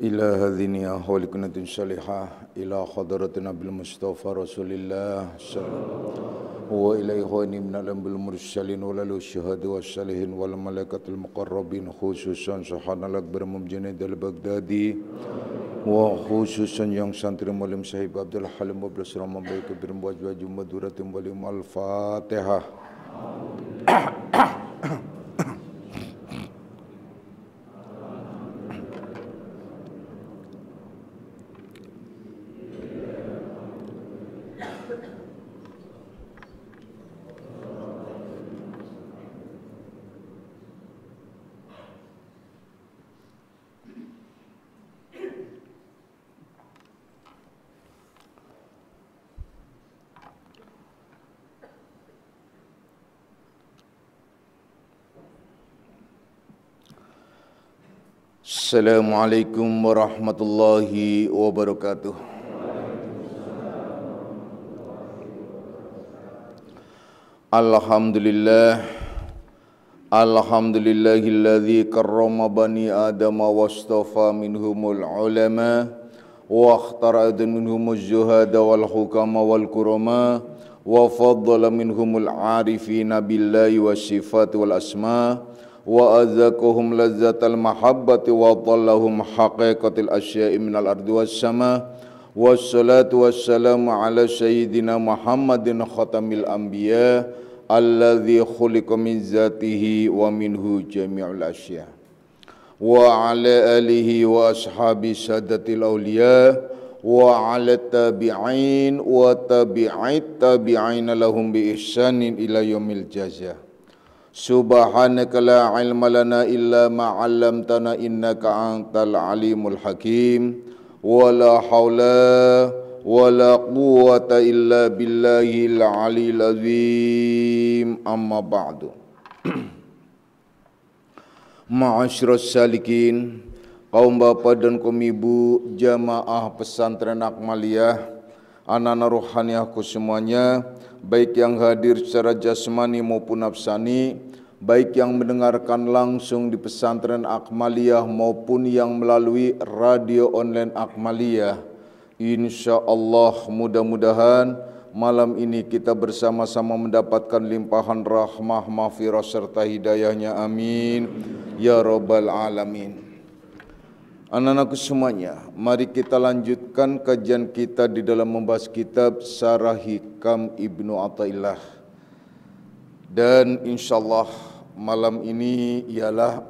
Ila hadhini ahwalikunatin salihah ila khadratin Nabil Mustafa Rasulillah wa ila ikhwani minal anbil mursalin walalu syuhadi wassalihin wal malaikatul muqarrabin khususan sahanal akbar mumjani dal Baghdadi wa khususan yang santri mulim sahib Abdul Halim Abdul Salam baik kebir wajwaju maduratim walim al-Fatihah. Assalamualaikum warahmatullahi wabarakatuh. Alhamdulillahilladzi karrama bani adama wastafa minhumul ulama wa akhtara minhumuz zuhada wal hukama wal kurama wa faddala minhumul arifina billahi wassifati wal asma wa azzakuhum lazzatal mahabbati wa dhallahum haqiqatil asya'i minal ardi was sama wassalatu wassalamu ala sayyidina Muhammadin khatamil anbiya alladzi khuliqa min zatihi wa minhu jami'ul asya wa ala alihi wa ashabi sadatil awliya wa ala tabi'in wa tabi'it tabi'in lahum bi ihsanin ila yaumil jazaa. Subhanaka la ilma lana illa ma 'allamtana innaka antal alimul hakim wa la haula wa la quwwata illa billahil aliyil azim amma ba'du. Ma'asyiras salikin, kaum bapak dan kaum ibu jamaah pesantren Akmaliyah, anak-anak rohaniahku semuanya, baik yang hadir secara jasmani maupun nafsani, baik yang mendengarkan langsung di pesantren Akmaliyah maupun yang melalui radio online Akmaliyah. Insyaallah mudah-mudahan malam ini kita bersama-sama mendapatkan limpahan rahmah, maghfirah serta hidayahnya. Amin ya rabbal alamin. Anak-anakku semuanya, mari kita lanjutkan kajian kita di dalam membahas kitab Sarah Hikam Ibnu Athaillah. Dan insyaallah malam ini ialah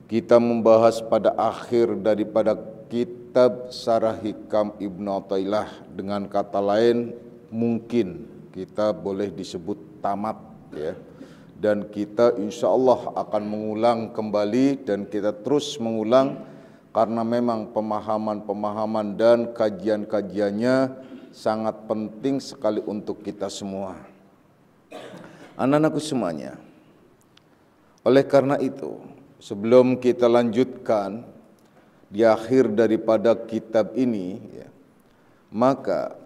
kita membahas pada akhir daripada kitab Sarah Hikam Ibnu Athaillah. Dengan kata lain, mungkin kita boleh disebut tamat, ya. Dan kita insya Allah akan mengulang kembali dan kita terus mengulang karena memang pemahaman-pemahaman dan kajian-kajiannya sangat penting sekali untuk kita semua. Anak-anakku semuanya, oleh karena itu sebelum kita lanjutkan di akhir daripada kitab ini, ya, maka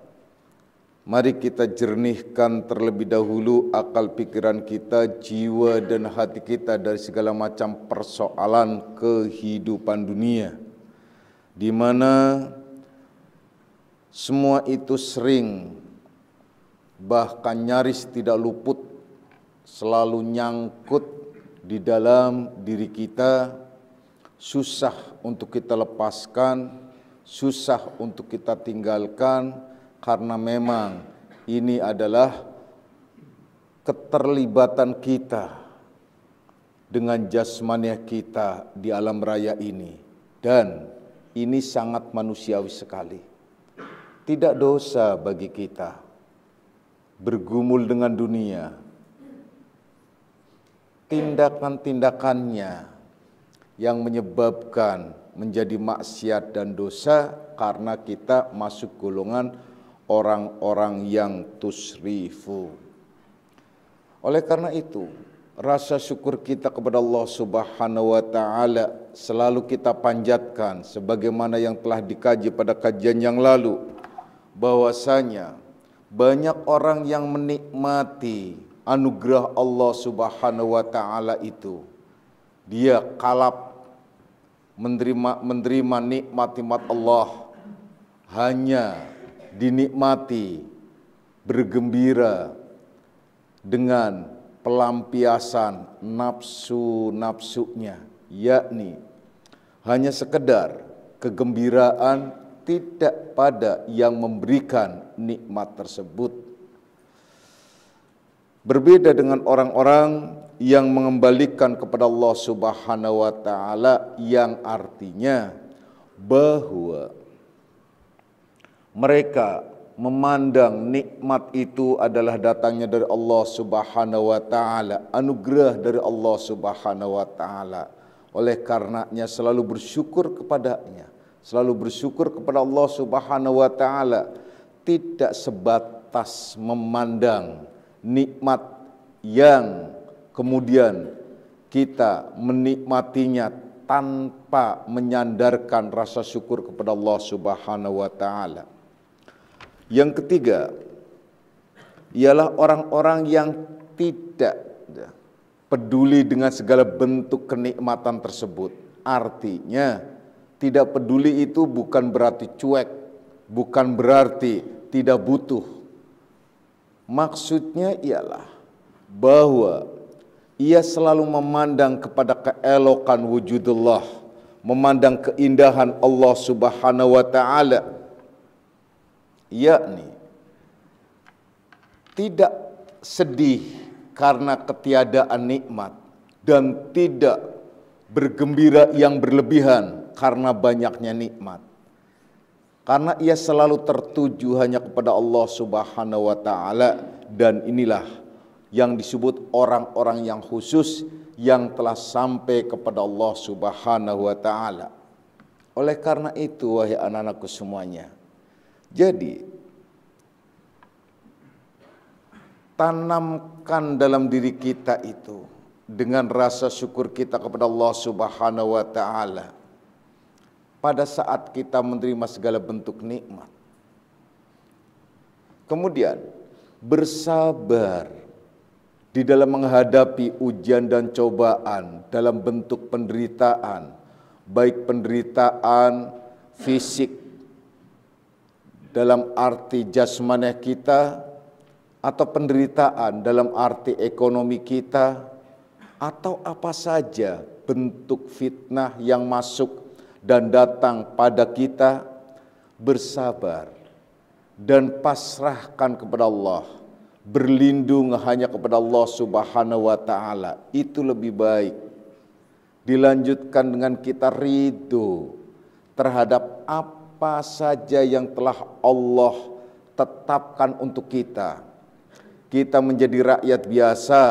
mari kita jernihkan terlebih dahulu akal pikiran kita, jiwa dan hati kita dari segala macam persoalan kehidupan dunia, di mana semua itu sering bahkan nyaris tidak luput selalu nyangkut di dalam diri kita, susah untuk kita lepaskan, susah untuk kita tinggalkan. Karena memang ini adalah keterlibatan kita dengan jasmaniah kita di alam raya ini. Dan ini sangat manusiawi sekali. Tidak dosa bagi kita bergumul dengan dunia. Tindakan-tindakannya yang menyebabkan menjadi maksiat dan dosa karena kita masuk golongan orang-orang yang tusrifu. Oleh karena itu, rasa syukur kita kepada Allah Subhanahu wa taala selalu kita panjatkan sebagaimana yang telah dikaji pada kajian yang lalu, bahwasanya banyak orang yang menikmati anugerah Allah Subhanahu wa taala itu. Dia kalap menerima nikmat-nikmat Allah, hanya dinikmati bergembira dengan pelampiasan nafsu-nafsunya, yakni hanya sekedar kegembiraan, tidak pada yang memberikan nikmat tersebut. Berbeda dengan orang-orang yang mengembalikan kepada Allah Subhanahu wa taala, yang artinya bahwa mereka memandang nikmat itu adalah datangnya dari Allah Subhanahu wa taala, anugerah dari Allah Subhanahu wa taala. Oleh karenanya selalu bersyukur kepadanya, selalu bersyukur kepada Allah Subhanahu wa taala, tidak sebatas memandang nikmat yang kemudian kita menikmatinya tanpa menyandarkan rasa syukur kepada Allah Subhanahu wa taala. Yang ketiga ialah orang-orang yang tidak peduli dengan segala bentuk kenikmatan tersebut. Artinya tidak peduli itu bukan berarti cuek, bukan berarti tidak butuh. Maksudnya ialah bahwa ia selalu memandang kepada keelokan wujudullah, memandang keindahan Allah Subhanahu wa taala, yakni tidak sedih karena ketiadaan nikmat dan tidak bergembira yang berlebihan karena banyaknya nikmat. Karena ia selalu tertuju hanya kepada Allah Subhanahu wa taala, dan inilah yang disebut orang-orang yang khusus yang telah sampai kepada Allah Subhanahu wa taala. Oleh karena itu wahai anak-anakku semuanya, jadi tanamkan dalam diri kita itu dengan rasa syukur kita kepada Allah Subhanahu wa taala pada saat kita menerima segala bentuk nikmat. Kemudian bersabar di dalam menghadapi ujian dan cobaan dalam bentuk penderitaan, baik penderitaan fisik dalam arti jasmani kita, atau penderitaan dalam arti ekonomi kita, atau apa saja bentuk fitnah yang masuk dan datang pada kita. Bersabar dan pasrahkan kepada Allah, berlindung hanya kepada Allah Subhanahu wa taala, itu lebih baik. Dilanjutkan dengan kita ridho terhadap apa saja yang telah Allah tetapkan untuk kita. Kita menjadi rakyat biasa,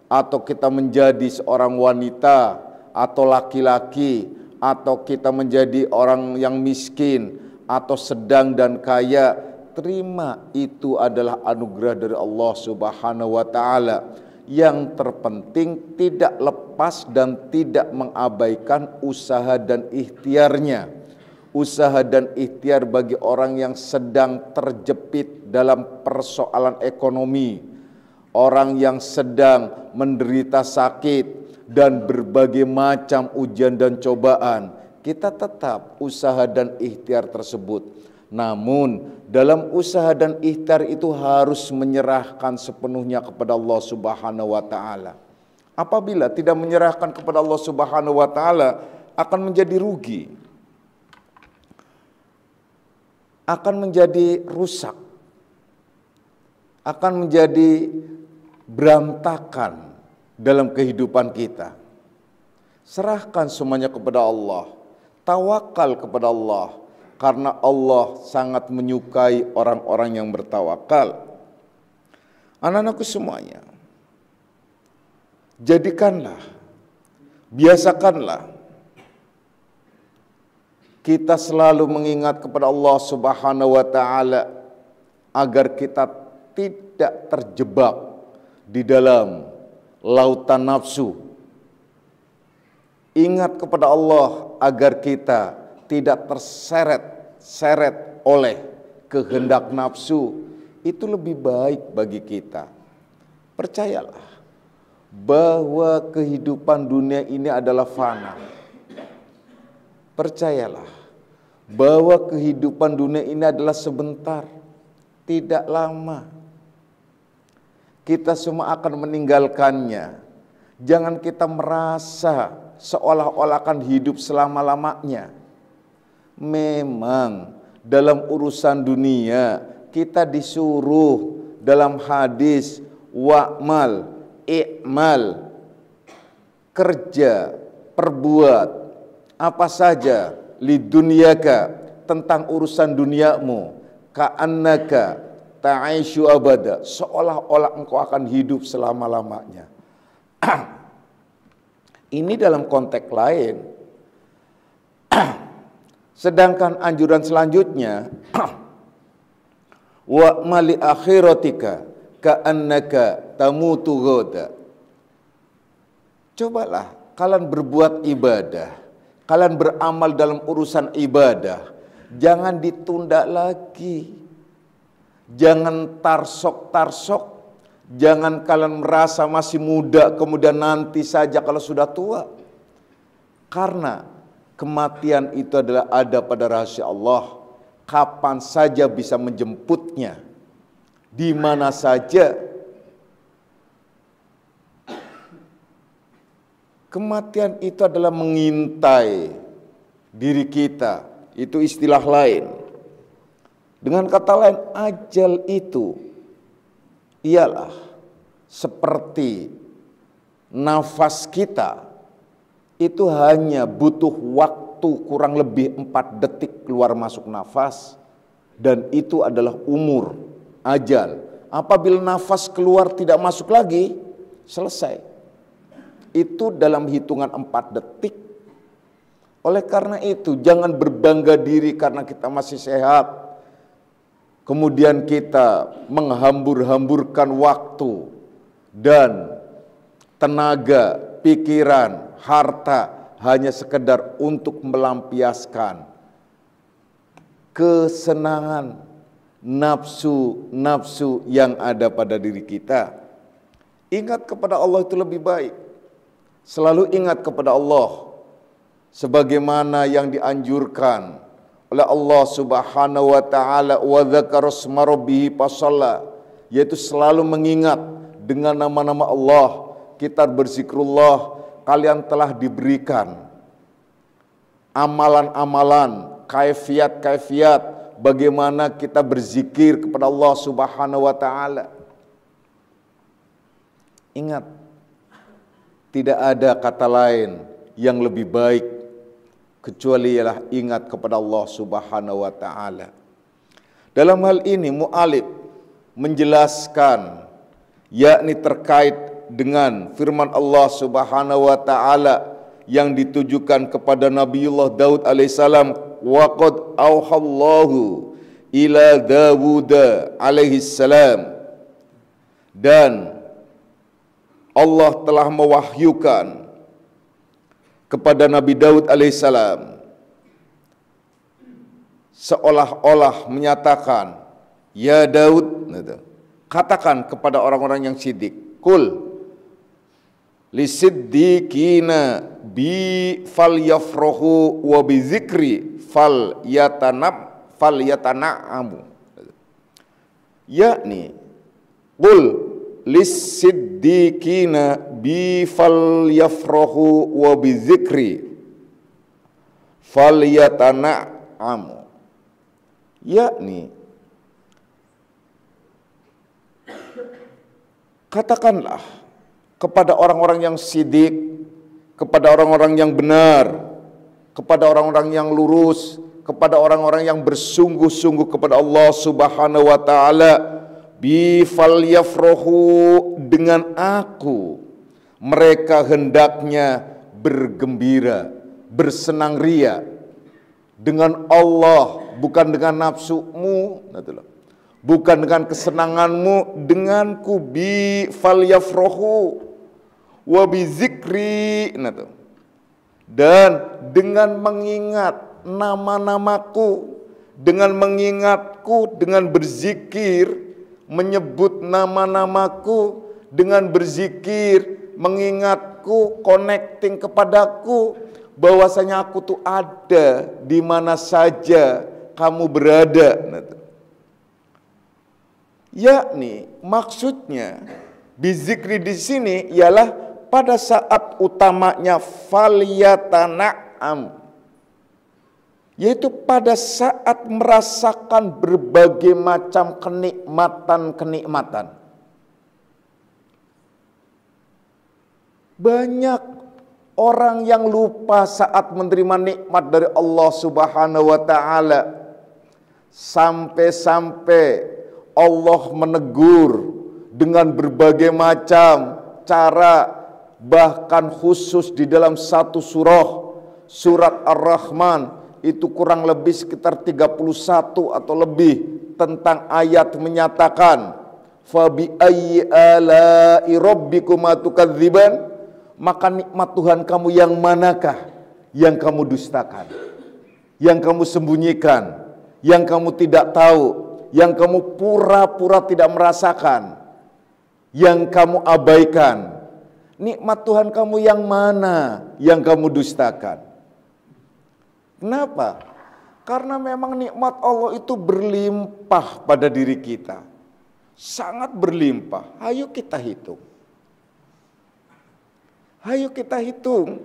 atau kita menjadi seorang wanita atau laki-laki, atau kita menjadi orang yang miskin atau sedang dan kaya, terima itu adalah anugerah dari Allah Subhanahu wa taala. Yang terpenting tidak lepas dan tidak mengabaikan usaha dan ikhtiarnya. Usaha dan ikhtiar bagi orang yang sedang terjepit dalam persoalan ekonomi, orang yang sedang menderita sakit dan berbagai macam ujian dan cobaan, kita tetap usaha dan ikhtiar tersebut. Namun dalam usaha dan ikhtiar itu harus menyerahkan sepenuhnya kepada Allah Subhanahu wa taala. Apabila tidak menyerahkan kepada Allah Subhanahu wa taala, akan menjadi rugi, akan menjadi rusak, akan menjadi berantakan dalam kehidupan kita. Serahkan semuanya kepada Allah, tawakal kepada Allah, karena Allah sangat menyukai orang-orang yang bertawakal. Anak-anakku semuanya, jadikanlah, biasakanlah kita selalu mengingat kepada Allah Subhanahu wa taala agar kita tidak terjebak di dalam lautan nafsu. Ingat kepada Allah agar kita tidak terseret-seret oleh kehendak nafsu, itu lebih baik bagi kita. Percayalah bahwa kehidupan dunia ini adalah fana. Percayalah bahwa kehidupan dunia ini adalah sebentar, tidak lama. Kita semua akan meninggalkannya. Jangan kita merasa seolah-olah akan hidup selama-lamanya. Memang dalam urusan dunia kita disuruh dalam hadis wa'mal, i'mal, kerja, perbuat apa saja lidunyaka, tentang urusan duniamu, ka'annaka ta'aisyu abada, seolah-olah engkau akan hidup selama-lamanya. Ini dalam konteks lain. Sedangkan anjuran selanjutnya wa mali akhiratika ka'annaka tamutu ghadan. Cobalah kalian berbuat ibadah, kalian beramal dalam urusan ibadah, jangan ditunda lagi. Jangan tarsok-tarsok, jangan kalian merasa masih muda kemudian nanti saja kalau sudah tua. Karena kematian itu adalah ada pada rahasia Allah. Kapan saja bisa menjemputnya, di mana saja. Kematian itu adalah mengintai diri kita, itu istilah lain. Dengan kata lain, ajal itu ialah seperti nafas kita, itu hanya butuh waktu kurang lebih 4 detik keluar masuk nafas, dan itu adalah umur, ajal. Apabila nafas keluar tidak masuk lagi, selesai. Itu dalam hitungan 4 detik. Oleh karena itu, jangan berbangga diri karena kita masih sehat, kemudian kita menghambur-hamburkan waktu dan tenaga, pikiran, harta hanya sekedar untuk melampiaskan kesenangan nafsu-nafsu yang ada pada diri kita. Ingat kepada Allah itu lebih baik. Selalu ingat kepada Allah sebagaimana yang dianjurkan oleh Allah Subhanahu wa taala, wa dzakara isma rabbih fasalla, yaitu selalu mengingat dengan nama-nama Allah. Kita berzikrullah, kalian telah diberikan amalan-amalan, kaifiat-kaifiat bagaimana kita berzikir kepada Allah Subhanahu wa taala. Ingat, tidak ada kata lain yang lebih baik kecuali ialah ingat kepada Allah Subhanahu wa taala. Dalam hal ini mu'alif menjelaskan, yakni terkait dengan firman Allah Subhanahu wa taala yang ditujukan kepada Nabiullah Daud alaihissalam, wa qad auhallahu ila Dawud alaihissalam, dan Allah telah mewahyukan kepada Nabi Daud alaihissalam, seolah-olah menyatakan, ya Daud, katakan kepada orang-orang yang sidik, kul lisiddiqina bi fal yafrohu wa bi zikri fal yatana'amu, yakni kul lisiddiqina bi fal yafrohu wa bi zikri fal yatana'amu, yakni katakanlah kepada orang-orang yang sidik, kepada orang-orang yang benar, kepada orang-orang yang lurus, kepada orang-orang yang bersungguh-sungguh kepada Allah Subhanahu wa taala, bi fal yafrohu, dengan aku mereka hendaknya bergembira, bersenang ria dengan Allah, bukan dengan nafsumu, bukan dengan kesenanganmu, denganku, bi fal yafrohu wa bi zikri, dan dengan mengingat nama-namaku, dengan mengingatku, dengan berzikir, menyebut nama-namaku, dengan berzikir, mengingatku, connecting kepadaku, bahwasanya aku tuh ada di mana saja kamu berada. Yakni maksudnya bizikri di sini ialah pada saat utamanya falyatana'am, yaitu pada saat merasakan berbagai macam kenikmatan-kenikmatan. Banyak orang yang lupa saat menerima nikmat dari Allah Subhanahu wa taala. Sampai-sampai Allah menegur dengan berbagai macam cara, bahkan khusus di dalam satu surat Ar-Rahman, itu kurang lebih sekitar 31 atau lebih, tentang ayat menyatakan fabi ayyi ala'i rabbikuma tukadziban, maka nikmat Tuhan kamu yang manakah yang kamu dustakan, yang kamu sembunyikan, yang kamu tidak tahu, yang kamu pura-pura tidak merasakan, yang kamu abaikan. Nikmat Tuhan kamu yang mana yang kamu dustakan? Kenapa? Karena memang nikmat Allah itu berlimpah pada diri kita. Sangat berlimpah. Ayo kita hitung. Ayo kita hitung.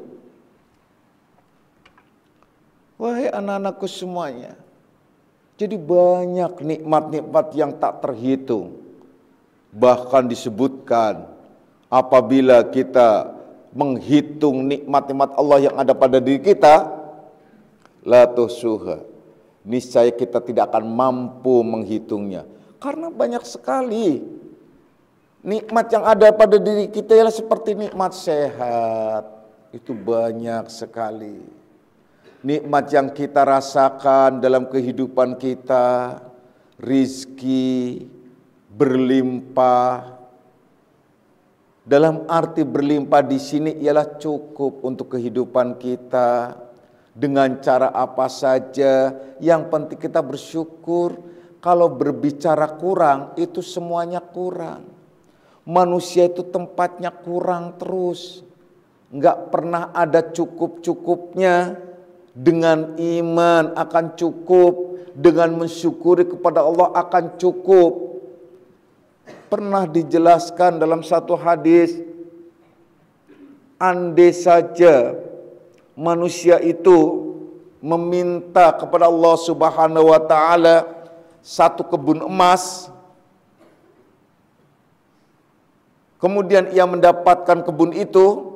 Wahai anak-anakku semuanya. Jadi banyak nikmat-nikmat yang tak terhitung. Bahkan disebutkan apabila kita menghitung nikmat-nikmat Allah yang ada pada diri kita, la tuhsuha, niscaya kita tidak akan mampu menghitungnya. Karena banyak sekali nikmat yang ada pada diri kita, ialah seperti nikmat sehat. Itu banyak sekali. Nikmat yang kita rasakan dalam kehidupan kita, rizki berlimpah. Dalam arti berlimpah di sini ialah cukup untuk kehidupan kita dengan cara apa saja. Yang penting kita bersyukur. Kalau berbicara kurang, itu semuanya kurang. Manusia itu tempatnya kurang terus. Enggak pernah ada cukup-cukupnya. Dengan iman akan cukup, dengan mensyukuri kepada Allah akan cukup. Pernah dijelaskan dalam satu hadis, andai saja manusia itu meminta kepada Allah Subhanahu wa taala satu kebun emas, kemudian ia mendapatkan kebun itu,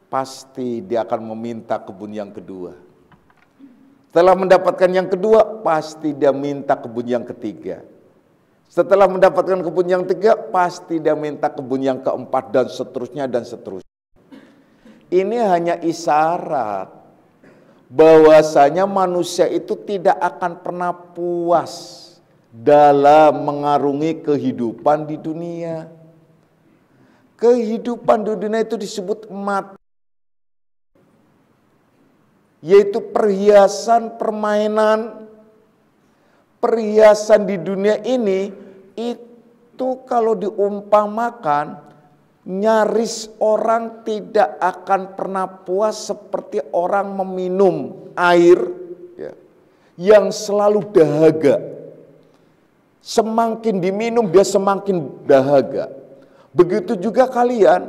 pasti dia akan meminta kebun yang kedua. Setelah mendapatkan yang kedua, pasti dia minta kebun yang ketiga. Setelah mendapatkan kebun yang ketiga, pasti dia minta kebun yang keempat, dan seterusnya dan seterusnya. Ini hanya isyarat bahwasanya manusia itu tidak akan pernah puas dalam mengarungi kehidupan di dunia. Kehidupan di dunia itu disebut mati, yaitu perhiasan permainan. Perhiasan di dunia ini itu kalau diumpamakan, nyaris orang tidak akan pernah puas seperti orang meminum air yang selalu dahaga. Semakin diminum dia semakin dahaga. Begitu juga kalian,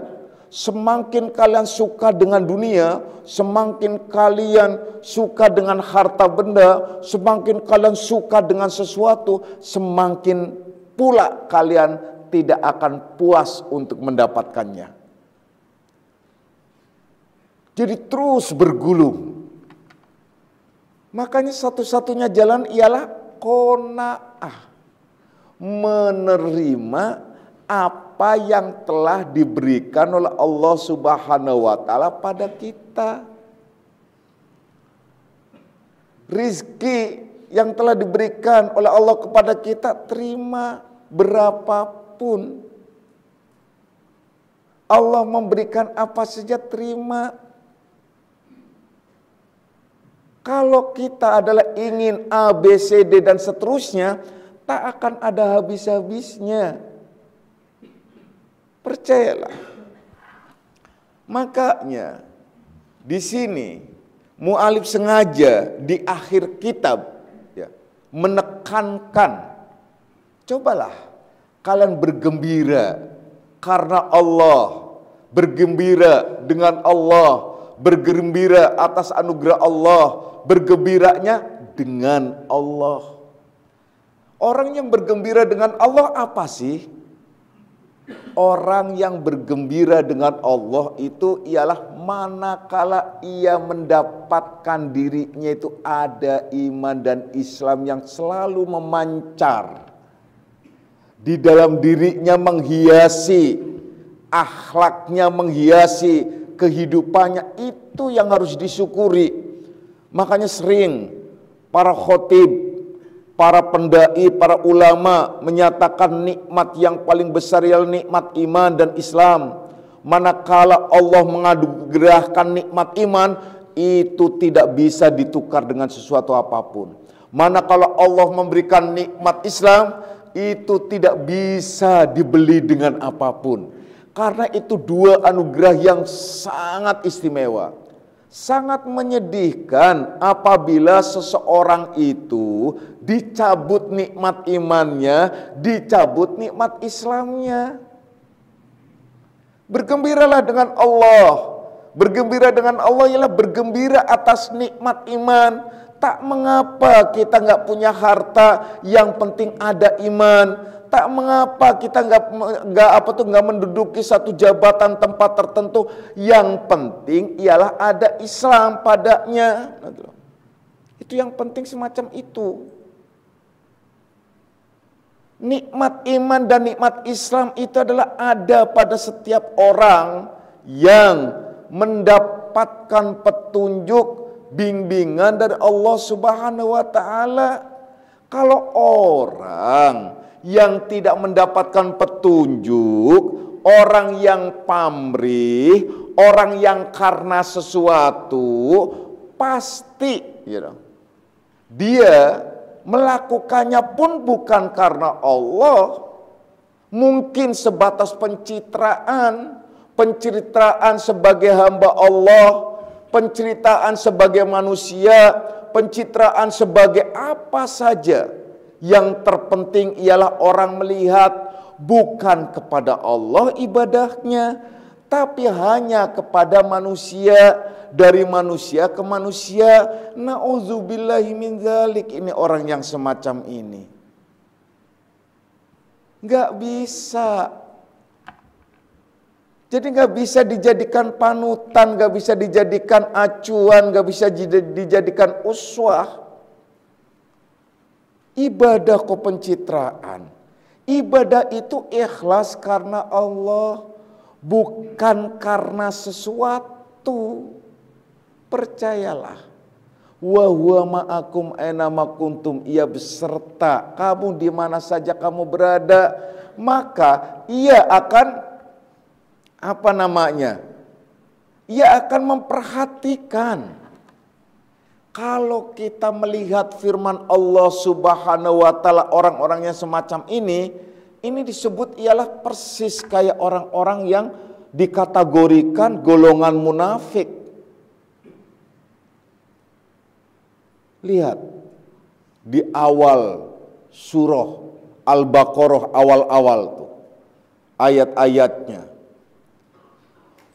semakin kalian suka dengan dunia, semakin kalian suka dengan harta benda, semakin kalian suka dengan sesuatu, semakin pula kalian tidak akan puas untuk mendapatkannya. Jadi terus bergulung. Makanya satu-satunya jalan ialah qanaah, menerima apa yang telah diberikan oleh Allah Subhanahu wa taala pada kita. Rizki yang telah diberikan oleh Allah kepada kita, terima berapapun. Allah memberikan apa saja, terima. Kalau kita adalah ingin A, B, C, D dan seterusnya, tak akan ada habis-habisnya. Percayalah. Makanya di sini mu'alif sengaja di akhir kitab ya, menekankan, cobalah kalian bergembira karena Allah, bergembira dengan Allah, bergembira atas anugerah Allah, bergembiranya dengan Allah. Orang yang bergembira dengan Allah apa sih? Orang yang bergembira dengan Allah itu ialah manakala ia mendapatkan dirinya itu ada iman dan Islam yang selalu memancar di dalam dirinya, menghiasi akhlaknya, menghiasi kehidupannya. Itu yang harus disyukuri. Makanya sering para khotib, para pendai, para ulama menyatakan nikmat yang paling besar ialah nikmat iman dan Islam. Manakala Allah menganugerahkan nikmat iman, itu tidak bisa ditukar dengan sesuatu apapun. Manakala Allah memberikan nikmat Islam, itu tidak bisa dibeli dengan apapun. Karena itu dua anugerah yang sangat istimewa. Sangat menyedihkan apabila seseorang itu dicabut nikmat imannya, dicabut nikmat Islamnya. Bergembiralah dengan Allah. Bergembira dengan Allah ialah bergembira atas nikmat iman. Tak mengapa kita nggak punya harta, yang penting ada iman. Tak mengapa kita nggak menduduki satu jabatan tempat tertentu, yang penting ialah ada Islam padanya. Itu yang penting, semacam itu. Nikmat iman dan nikmat Islam itu adalah ada pada setiap orang yang mendapatkan petunjuk, bimbingan dari Allah Subhanahu wa taala. Kalau orang yang tidak mendapatkan petunjuk, orang yang pamrih, orang yang karena sesuatu, pasti dia melakukannya pun bukan karena Allah. Mungkin sebatas pencitraan sebagai hamba Allah, pencitraan sebagai manusia, pencitraan sebagai apa saja. Yang terpenting ialah orang melihat bukan kepada Allah ibadahnya, tapi hanya kepada manusia, dari manusia ke manusia. Na'udzubillahi min dzalik. Ini orang yang semacam ini nggak bisa. Jadi nggak bisa dijadikan panutan, nggak bisa dijadikan acuan, nggak bisa dijadikan uswah. Ibadah kok pencitraan. Ibadah itu ikhlas karena Allah, bukan karena sesuatu. Percayalah. Wa huwa ma'akum aina ma kuntum. Ia beserta kamu di mana saja kamu berada. Maka ia akan ia akan memperhatikan. Kalau kita melihat firman Allah Subhanahu wa taala, orang-orang yang semacam ini disebut ialah persis kayak orang-orang yang dikategorikan golongan munafik. Lihat di awal surah Al-Baqarah, awal-awal tuh ayat-ayatnya.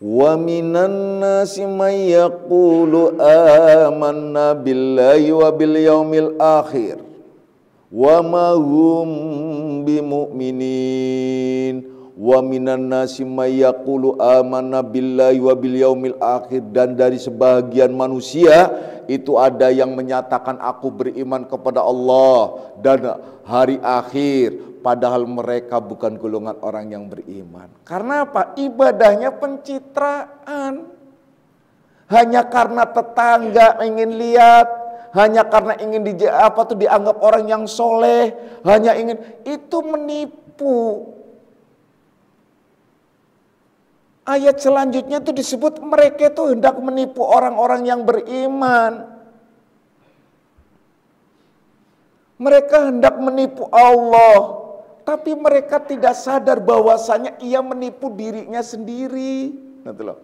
Wa minan nasi may yaqulu amanna billahi wa bil yaumil akhir wa ma hum bimu'minin. Wa minan nasi may yaqulu amanna billahi wa bil yaumil akhir. Dan dari sebagian manusia itu ada yang menyatakan aku beriman kepada Allah dan hari akhir, padahal mereka bukan golongan orang yang beriman. Karena apa? Ibadahnya pencitraan. Hanya karena tetangga ingin lihat, hanya karena ingin dianggap orang yang soleh, hanya ingin, itu menipu. Ayat selanjutnya itu disebut mereka itu hendak menipu orang-orang yang beriman. Mereka hendak menipu Allah, tapi mereka tidak sadar bahwasanya ia menipu dirinya sendiri. Nanti loh.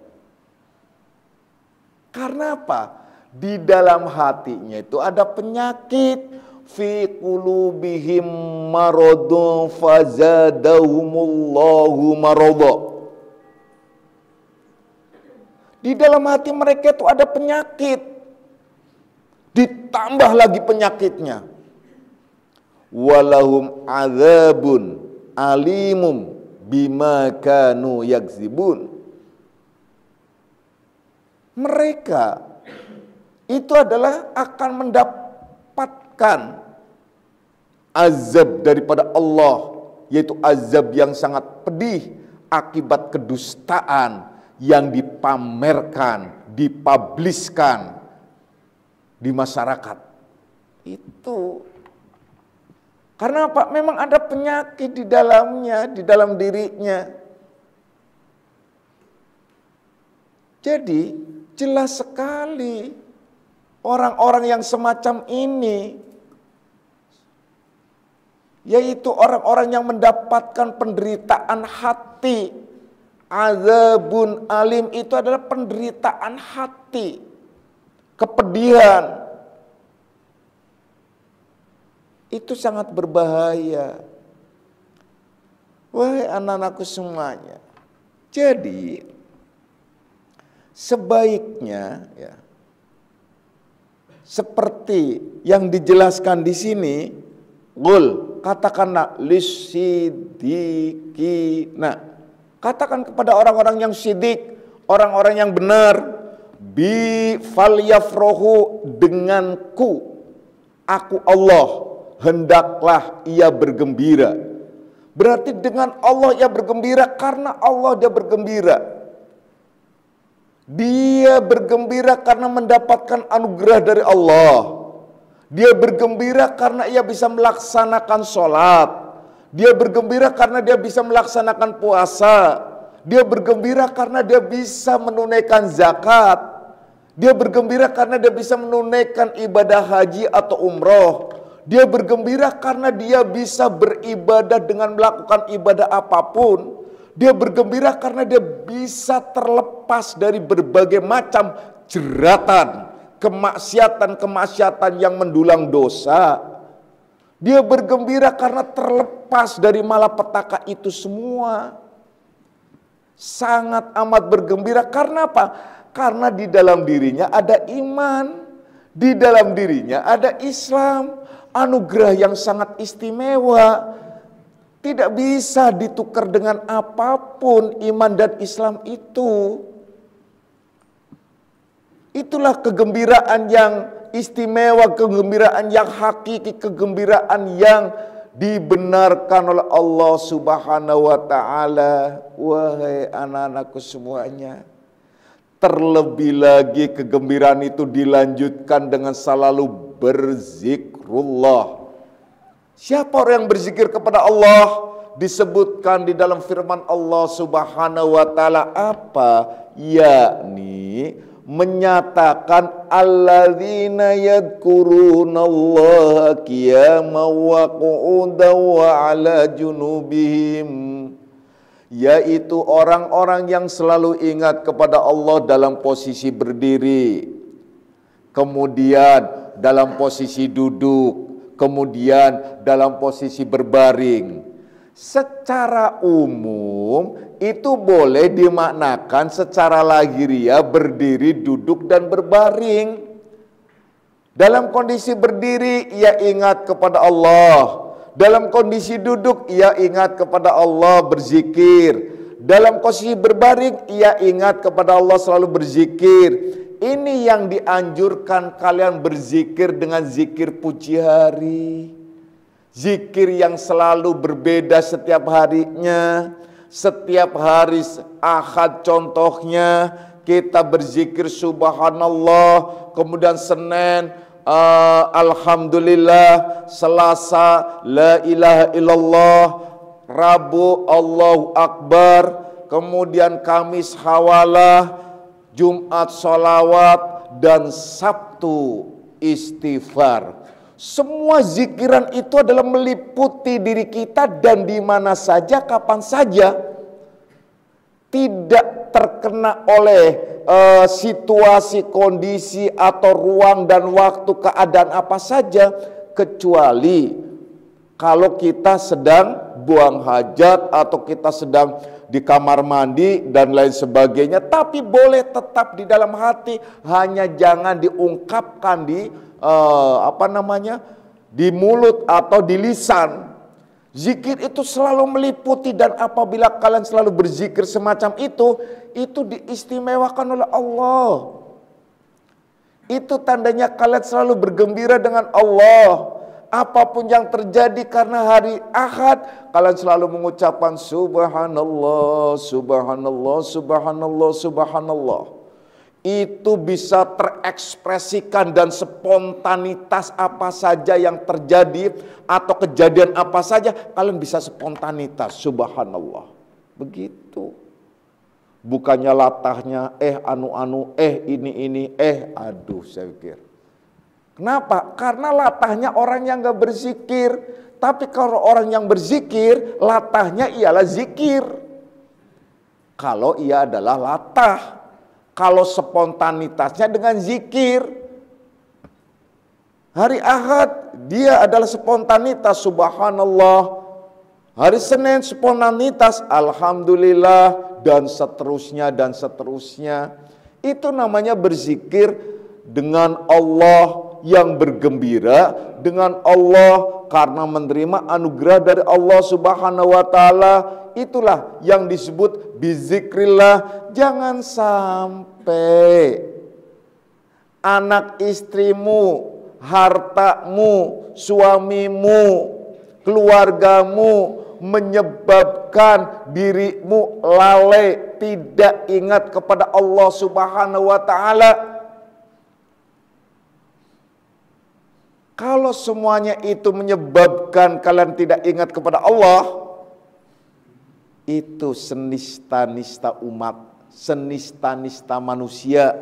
Karena apa? Di dalam hatinya itu ada penyakit. Fi qulubihim maradun fazadahumullahu marada. Di dalam hati mereka itu ada penyakit. Ditambah lagi penyakitnya. Walahum adzabun alimum bima kanu yakzibun. Mereka itu adalah akan mendapatkan azab daripada Allah, yaitu azab yang sangat pedih akibat kedustaan yang dipamerkan, dipubliskan di masyarakat. Itu karena apa? Memang ada penyakit di dalamnya, di dalam dirinya. Jadi jelas sekali orang-orang yang semacam ini, yaitu orang-orang yang mendapatkan penderitaan hati. Azabun alim itu adalah penderitaan hati, kepedihan. Itu sangat berbahaya. Wahai anak-anakku semuanya. Jadi sebaiknya ya, seperti yang dijelaskan di sini, qul, katakanlah lisidikina. Katakan kepada orang-orang yang sidik, orang-orang yang benar, bi falyafrohu, denganku, aku Allah, hendaklah ia bergembira. Berarti dengan Allah ia bergembira, karena Allah dia bergembira. Dia bergembira karena mendapatkan anugerah dari Allah. Dia bergembira karena ia bisa melaksanakan sholat. Dia bergembira karena dia bisa melaksanakan puasa. Dia bergembira karena dia bisa menunaikan zakat. Dia bergembira karena dia bisa menunaikan ibadah haji atau umroh. Dia bergembira karena dia bisa beribadah dengan melakukan ibadah apapun. Dia bergembira karena dia bisa terlepas dari berbagai macam jeratan, kemaksiatan yang mendulang dosa. Dia bergembira karena terlepas dari malapetaka itu semua. Sangat amat bergembira karena apa? Karena di dalam dirinya ada iman, di dalam dirinya ada Islam, anugerah yang sangat istimewa. Tidak bisa ditukar dengan apapun iman dan Islam itu. Itulah kegembiraan yang istimewa, kegembiraan yang hakiki, kegembiraan yang dibenarkan oleh Allah Subhanahu wa ta'ala. Wahai anak-anakku semuanya, terlebih lagi kegembiraan itu dilanjutkan dengan selalu berzikrullah. Siapa orang yang berzikir kepada Allah? Disebutkan di dalam firman Allah Subhanahu wa ta'ala apa? Yakni menyatakan alladzina yadhkurunallaha qiyaman wa qu'udan wa ala junubihim, yaitu orang-orang yang selalu ingat kepada Allah dalam posisi berdiri, kemudian dalam posisi duduk, kemudian dalam posisi berbaring. Secara umum itu boleh dimaknakan secara lahiriah berdiri, duduk, dan berbaring. Dalam kondisi berdiri ia ingat kepada Allah. Dalam kondisi duduk ia ingat kepada Allah, berzikir. Dalam posisi berbaring ia ingat kepada Allah, selalu berzikir. Ini yang dianjurkan kalian berzikir dengan zikir puji hari. Zikir yang selalu berbeda setiap harinya. Setiap hari Ahad contohnya kita berzikir subhanallah, kemudian Senin alhamdulillah, Selasa la ilaha illallah, Rabu Allahu Akbar, kemudian Kamis hawalah, Jumat sholawat, dan Sabtu istighfar. Semua zikiran itu adalah meliputi diri kita dan di mana saja, kapan saja. Tidak terkena oleh situasi, kondisi, atau ruang dan waktu, keadaan apa saja. Kecuali kalau kita sedang buang hajat atau kita sedang di kamar mandi dan lain sebagainya, tapi boleh tetap di dalam hati, hanya jangan diungkapkan di di mulut atau di lisan. Zikir itu selalu meliputi, dan apabila kalian selalu berzikir semacam itu diistimewakan oleh Allah. Itu tandanya kalian selalu bergembira dengan Allah. Apapun yang terjadi, karena hari Ahad kalian selalu mengucapkan subhanallah, subhanallah, subhanallah, subhanallah. Itu bisa terekspresikan, dan spontanitas apa saja yang terjadi atau kejadian apa saja, kalian bisa spontanitas subhanallah. Begitu. Bukannya latahnya anu-anu, ini, aduh saya pikir. Kenapa? Karena latahnya orang yang gak berzikir. Tapi kalau orang yang berzikir, latahnya ialah zikir. Kalau ia adalah latah. Kalau spontanitasnya dengan zikir. Hari Ahad, dia adalah spontanitas, subhanallah. Hari Senin, spontanitas, alhamdulillah, dan seterusnya, dan seterusnya. Itu namanya berzikir dengan Allah yang bergembira, dengan Allah karena menerima anugerah dari Allah Subhanahu wa taala. Itulah yang disebut bizikrillah. Jangan sampai anak istrimu, hartamu, suamimu, keluargamu menyebabkan dirimu lalai, tidak ingat kepada Allah Subhanahu wa taala. Kalau semuanya itu menyebabkan kalian tidak ingat kepada Allah, itu senista-nista umat, senista-nista manusia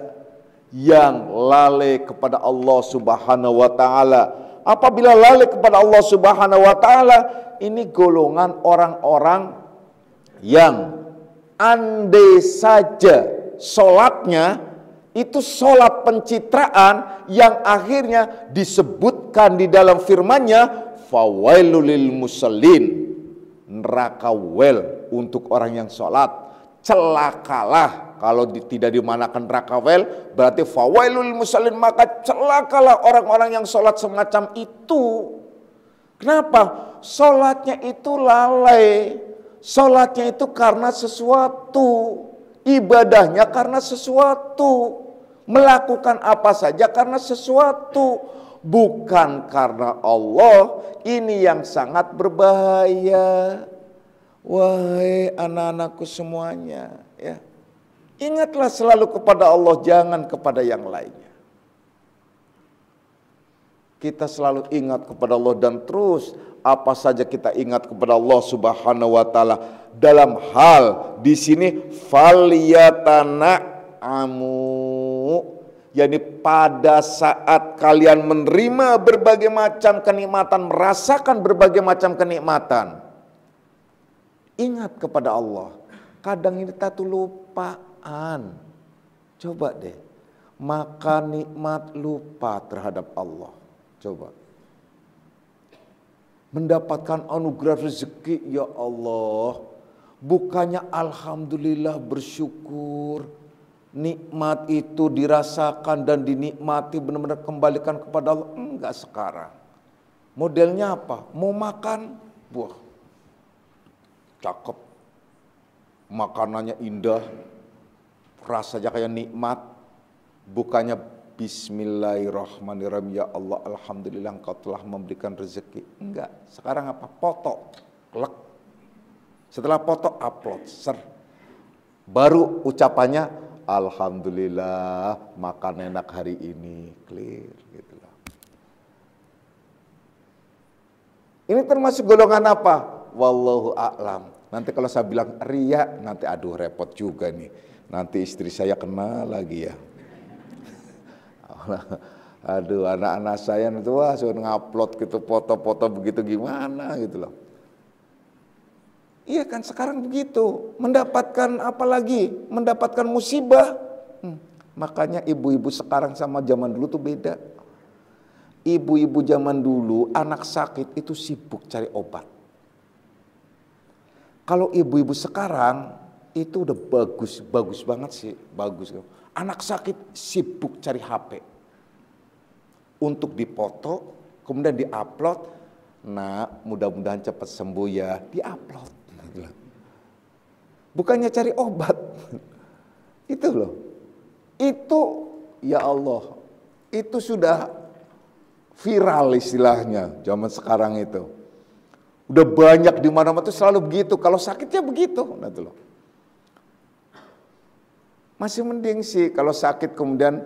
yang lalai kepada Allah Subhanahu wa taala. Apabila lalai kepada Allah Subhanahu wa taala, ini golongan orang-orang yang andai saja sholatnya itu sholat pencitraan, yang akhirnya disebutkan di dalam firman-Nya, fawailul lil musallin, neraka wel untuk orang yang sholat. Celakalah, kalau tidak dimanakan neraka wel, berarti fawailul lil musallin, maka celakalah orang-orang yang sholat semacam itu. Kenapa? Sholatnya itu lalai, sholatnya itu karena sesuatu, ibadahnya karena sesuatu, melakukan apa saja karena sesuatu, bukan karena Allah. Ini yang sangat berbahaya. Wahai anak-anakku semuanya, ya, ingatlah selalu kepada Allah, jangan kepada yang lainnya. Kita selalu ingat kepada Allah, dan terus apa saja kita ingat kepada Allah Subhanahu wa taala. Dalam hal di sini falyatana'amu, yakni pada saat kalian menerima berbagai macam kenikmatan, merasakan berbagai macam kenikmatan, ingat kepada Allah. Kadang kita tuh lupaan. Coba deh, makan nikmat lupa terhadap Allah. Coba. Mendapatkan anugerah rezeki, ya Allah, bukannya alhamdulillah bersyukur, nikmat itu dirasakan dan dinikmati, benar-benar kembalikan kepada Allah. Enggak sekarang. Modelnya apa? Mau makan, buah, cakep, makanannya indah, rasanya kayak nikmat, bukannya bismillahirrahmanirrahim, ya Allah alhamdulillah engkau telah memberikan rezeki. Enggak, sekarang apa? Foto, klek. Setelah foto, upload, ser. Baru ucapannya, alhamdulillah makan enak hari ini, clear gitu loh. Ini termasuk golongan apa? Wallahu a'lam. Nanti kalau saya bilang riya, nanti aduh repot juga nih. Nanti istri saya kena lagi ya. Aduh, anak-anak saya itu wah sudah ngupload gitu foto-foto begitu gimana gitu loh. Iya kan sekarang begitu, mendapatkan apa lagi? Mendapatkan musibah. Makanya ibu-ibu sekarang sama zaman dulu tuh beda. Ibu-ibu zaman dulu anak sakit itu sibuk cari obat. Kalau ibu-ibu sekarang itu udah bagus banget sih, bagus. Anak sakit sibuk cari HP. Untuk dipoto, kemudian diupload. Nah, mudah-mudahan cepat sembuh ya, diupload. Bukannya cari obat. Itu loh. Itu ya Allah, itu sudah viral istilahnya zaman sekarang itu. Udah banyak di mana-mana tuh selalu begitu. Kalau sakitnya begitu, nah itu loh. Masih mending sih kalau sakit kemudian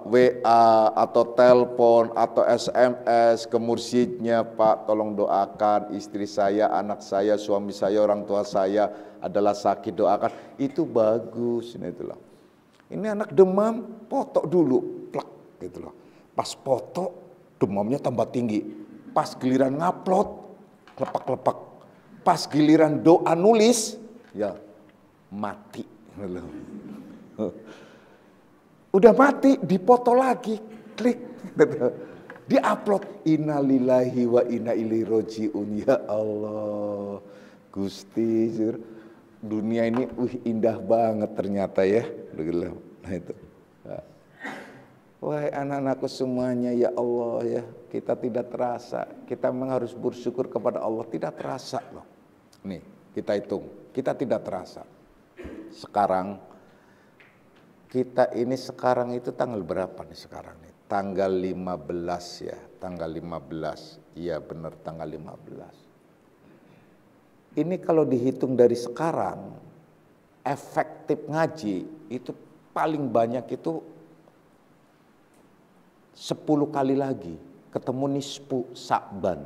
WA atau telepon atau SMS ke mursyidnya, Pak tolong doakan istri saya, anak saya, suami saya, orang tua saya adalah sakit, doakan. Itu bagus, nah itu loh. Ini anak demam, foto dulu, plak gitu loh. Pas foto demamnya tambah tinggi. Pas giliran ngupload, lepak-lepak. Pas giliran doa nulis, ya mati. Udah mati, dipoto lagi, klik, diupload. Innalillahi wa inna ilaihi rajiun. Ya Allah, Gusti, dunia ini indah banget ternyata ya. Nah itu. Wahai anak-anakku semuanya, ya Allah ya, kita tidak terasa. Kita memang harus bersyukur kepada Allah, tidak terasa loh. Nih, kita hitung, kita tidak terasa. Sekarang kita ini sekarang itu tanggal berapa nih sekarang nih? Tanggal 15 ya, tanggal 15. Iya benar tanggal 15. Ini kalau dihitung dari sekarang, efektif ngaji itu paling banyak itu 10 kali lagi ketemu nisfu Sa'ban.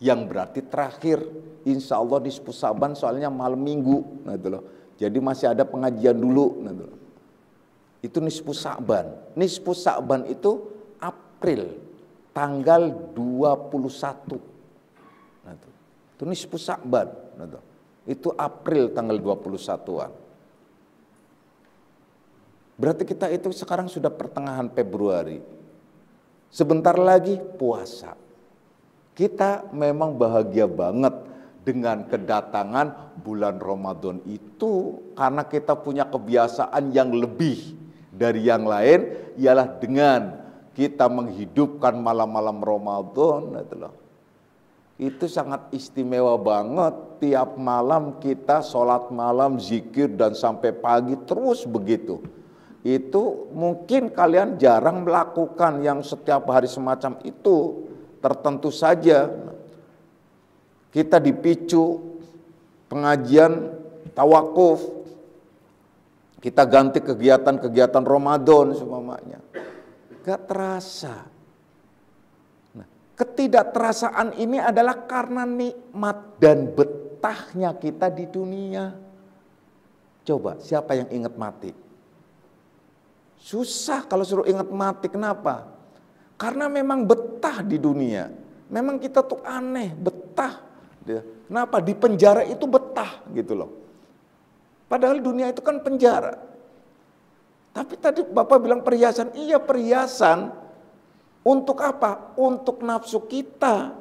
Yang berarti terakhir insya Allah nisfu Sa'ban soalnya malam minggu. Nah itu loh. Jadi masih ada pengajian dulu. Nah itu loh. Itu nisfu Sa'ban. Nisfu Sa'ban itu April tanggal 21. Nah, itu nisfu Sa'ban. Nah, itu April tanggal 21-an. Berarti kita itu sekarang sudah pertengahan Februari. Sebentar lagi puasa. Kita memang bahagia banget dengan kedatangan bulan Ramadan itu karena kita punya kebiasaan yang lebih dari yang lain, ialah dengan kita menghidupkan malam-malam Ramadan. Itu sangat istimewa banget. Tiap malam kita sholat malam, zikir dan sampai pagi terus begitu. Itu mungkin kalian jarang melakukan yang setiap hari semacam itu. Tertentu saja kita dipicu pengajian tawakuf. Kita ganti kegiatan-kegiatan Ramadan semuanya. Gak terasa. Nah, ketidakterasaan ini adalah karena nikmat dan betahnya kita di dunia. Coba, siapa yang ingat mati? Susah kalau suruh ingat mati, kenapa? Karena memang betah di dunia. Memang kita tuh aneh, betah. Kenapa? Di penjara itu betah gitu loh. Padahal dunia itu kan penjara. Tapi tadi Bapak bilang perhiasan. Iya perhiasan. Untuk apa? Untuk nafsu kita.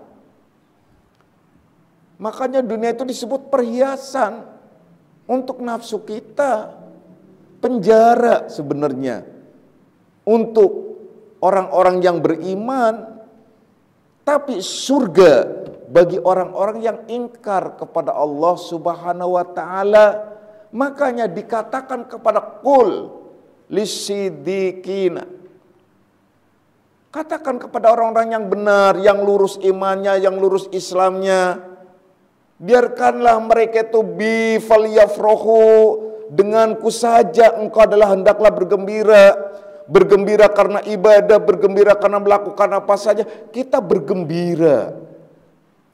Makanya dunia itu disebut perhiasan. Untuk nafsu kita. Penjara sebenarnya. Untuk orang-orang yang beriman. Tapi surga bagi orang-orang yang ingkar kepada Allah Subhanahu wa ta'ala. Makanya dikatakan kepada qul lisiddiqina. Katakan kepada orang-orang yang benar, yang lurus imannya, yang lurus Islamnya. Biarkanlah mereka itu falyafrahu, denganku saja engkau adalah hendaklah bergembira. Bergembira karena ibadah, bergembira karena melakukan apa saja. Kita bergembira.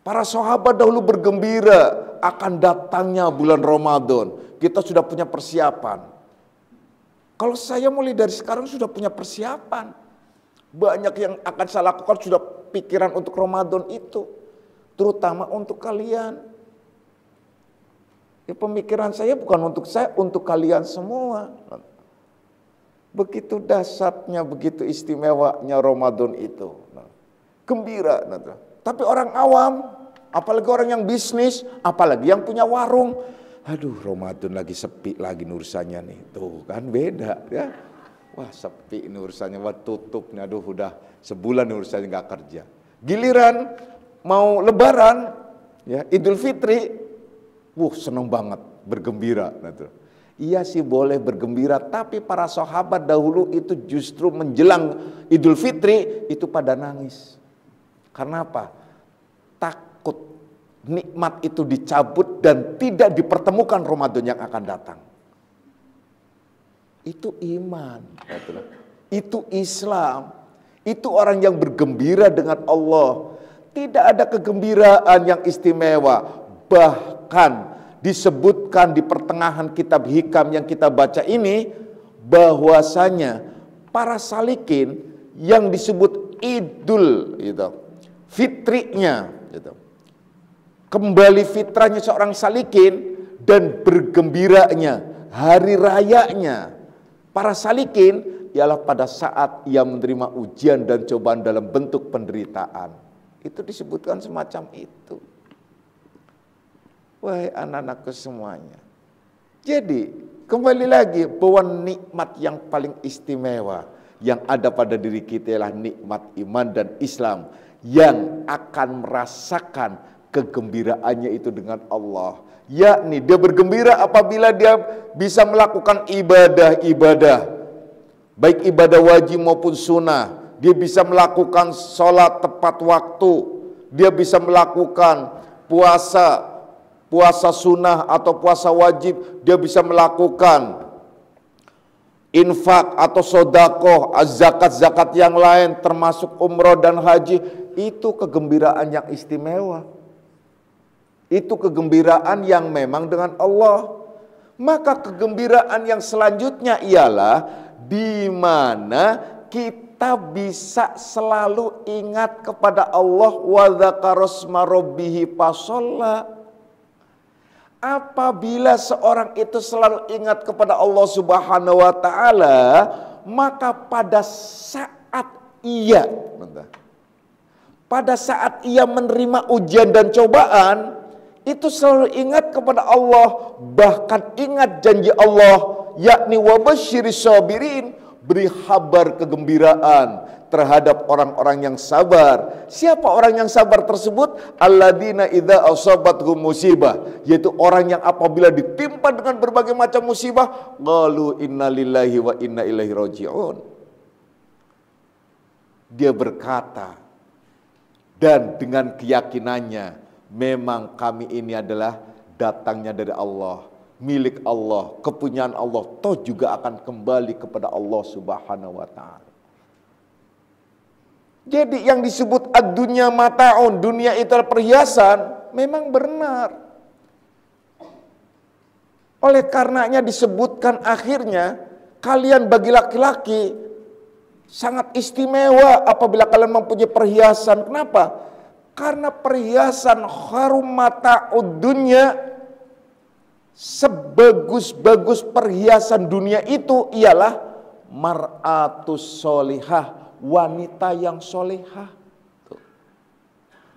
Para sahabat dahulu bergembira akan datangnya bulan Ramadan. Kita sudah punya persiapan. Kalau saya mulai dari sekarang sudah punya persiapan. Banyak yang akan saya lakukan sudah pikiran untuk Ramadan itu. Terutama untuk kalian. Ya, pemikiran saya bukan untuk saya, untuk kalian semua. Begitu dahsyatnya, begitu istimewanya Ramadan itu. Gembira. Tapi orang awam, apalagi orang yang bisnis, apalagi yang punya warung. Aduh, Ramadan lagi sepi lagi urusannya nih. Tuh kan beda ya. Wah, sepi ini urusannya, wah tutup nih. Aduh, udah sebulan urusannya nggak kerja. Giliran mau lebaran, ya Idul Fitri, seneng banget, bergembira. Iya sih boleh bergembira, tapi para sahabat dahulu itu justru menjelang Idul Fitri itu pada nangis. Karena apa? Takut nikmat itu dicabut dan tidak dipertemukan Ramadan yang akan datang. Itu iman, itu Islam, itu orang yang bergembira dengan Allah. Tidak ada kegembiraan yang istimewa, bahkan disebutkan di pertengahan kitab Hikam yang kita baca ini, bahwasanya para salikin yang disebut Idul Fitrinya, kembali fitrahnya seorang salikin dan bergembiranya hari rayanya para salikin ialah pada saat ia menerima ujian dan cobaan dalam bentuk penderitaan. Itu disebutkan semacam itu. Wahai anak-anakku semuanya. Jadi kembali lagi bahwa nikmat yang paling istimewa yang ada pada diri kita ialah nikmat iman dan Islam, yang akan merasakan kegembiraannya itu dengan Allah. Yakni dia bergembira apabila dia bisa melakukan ibadah-ibadah, baik ibadah wajib maupun sunnah. Dia bisa melakukan sholat tepat waktu, dia bisa melakukan puasa sunnah atau puasa wajib, dia bisa melakukan infak atau sodakoh, zakat-zakat yang lain termasuk umroh dan haji. Itu kegembiraan yang istimewa. Itu kegembiraan yang memang dengan Allah. Maka kegembiraan yang selanjutnya ialah di mana kita bisa selalu ingat kepada Allah, wa dzakarasma rabbih fasholla. Apabila seorang itu selalu ingat kepada Allah Subhanahu wa taala, maka pada saat ia menerima ujian dan cobaan, itu selalu ingat kepada Allah, bahkan ingat janji Allah, yakni wabasyiris sabirin, beri kabar kegembiraan terhadap orang-orang yang sabar. Siapa orang yang sabar tersebut? Alladzina idza asabathum musibah, yaitu orang yang apabila ditimpa dengan berbagai macam musibah, qalu innalillahi wa inna ilaihi raji'un. Dia berkata dan dengan keyakinannya, memang kami ini adalah datangnya dari Allah, milik Allah, kepunyaan Allah, toh juga akan kembali kepada Allah Subhanahu wa taala. Jadi yang disebut ad-dunya mata'un, dunia itu adalah perhiasan, memang benar. Oleh karenanya disebutkan akhirnya, kalian bagi laki-laki sangat istimewa apabila kalian mempunyai perhiasan. Kenapa? Karena perhiasan harum mata'ud dunya, sebagus-bagus perhiasan dunia itu ialah mar'atus solihah, wanita yang solehah.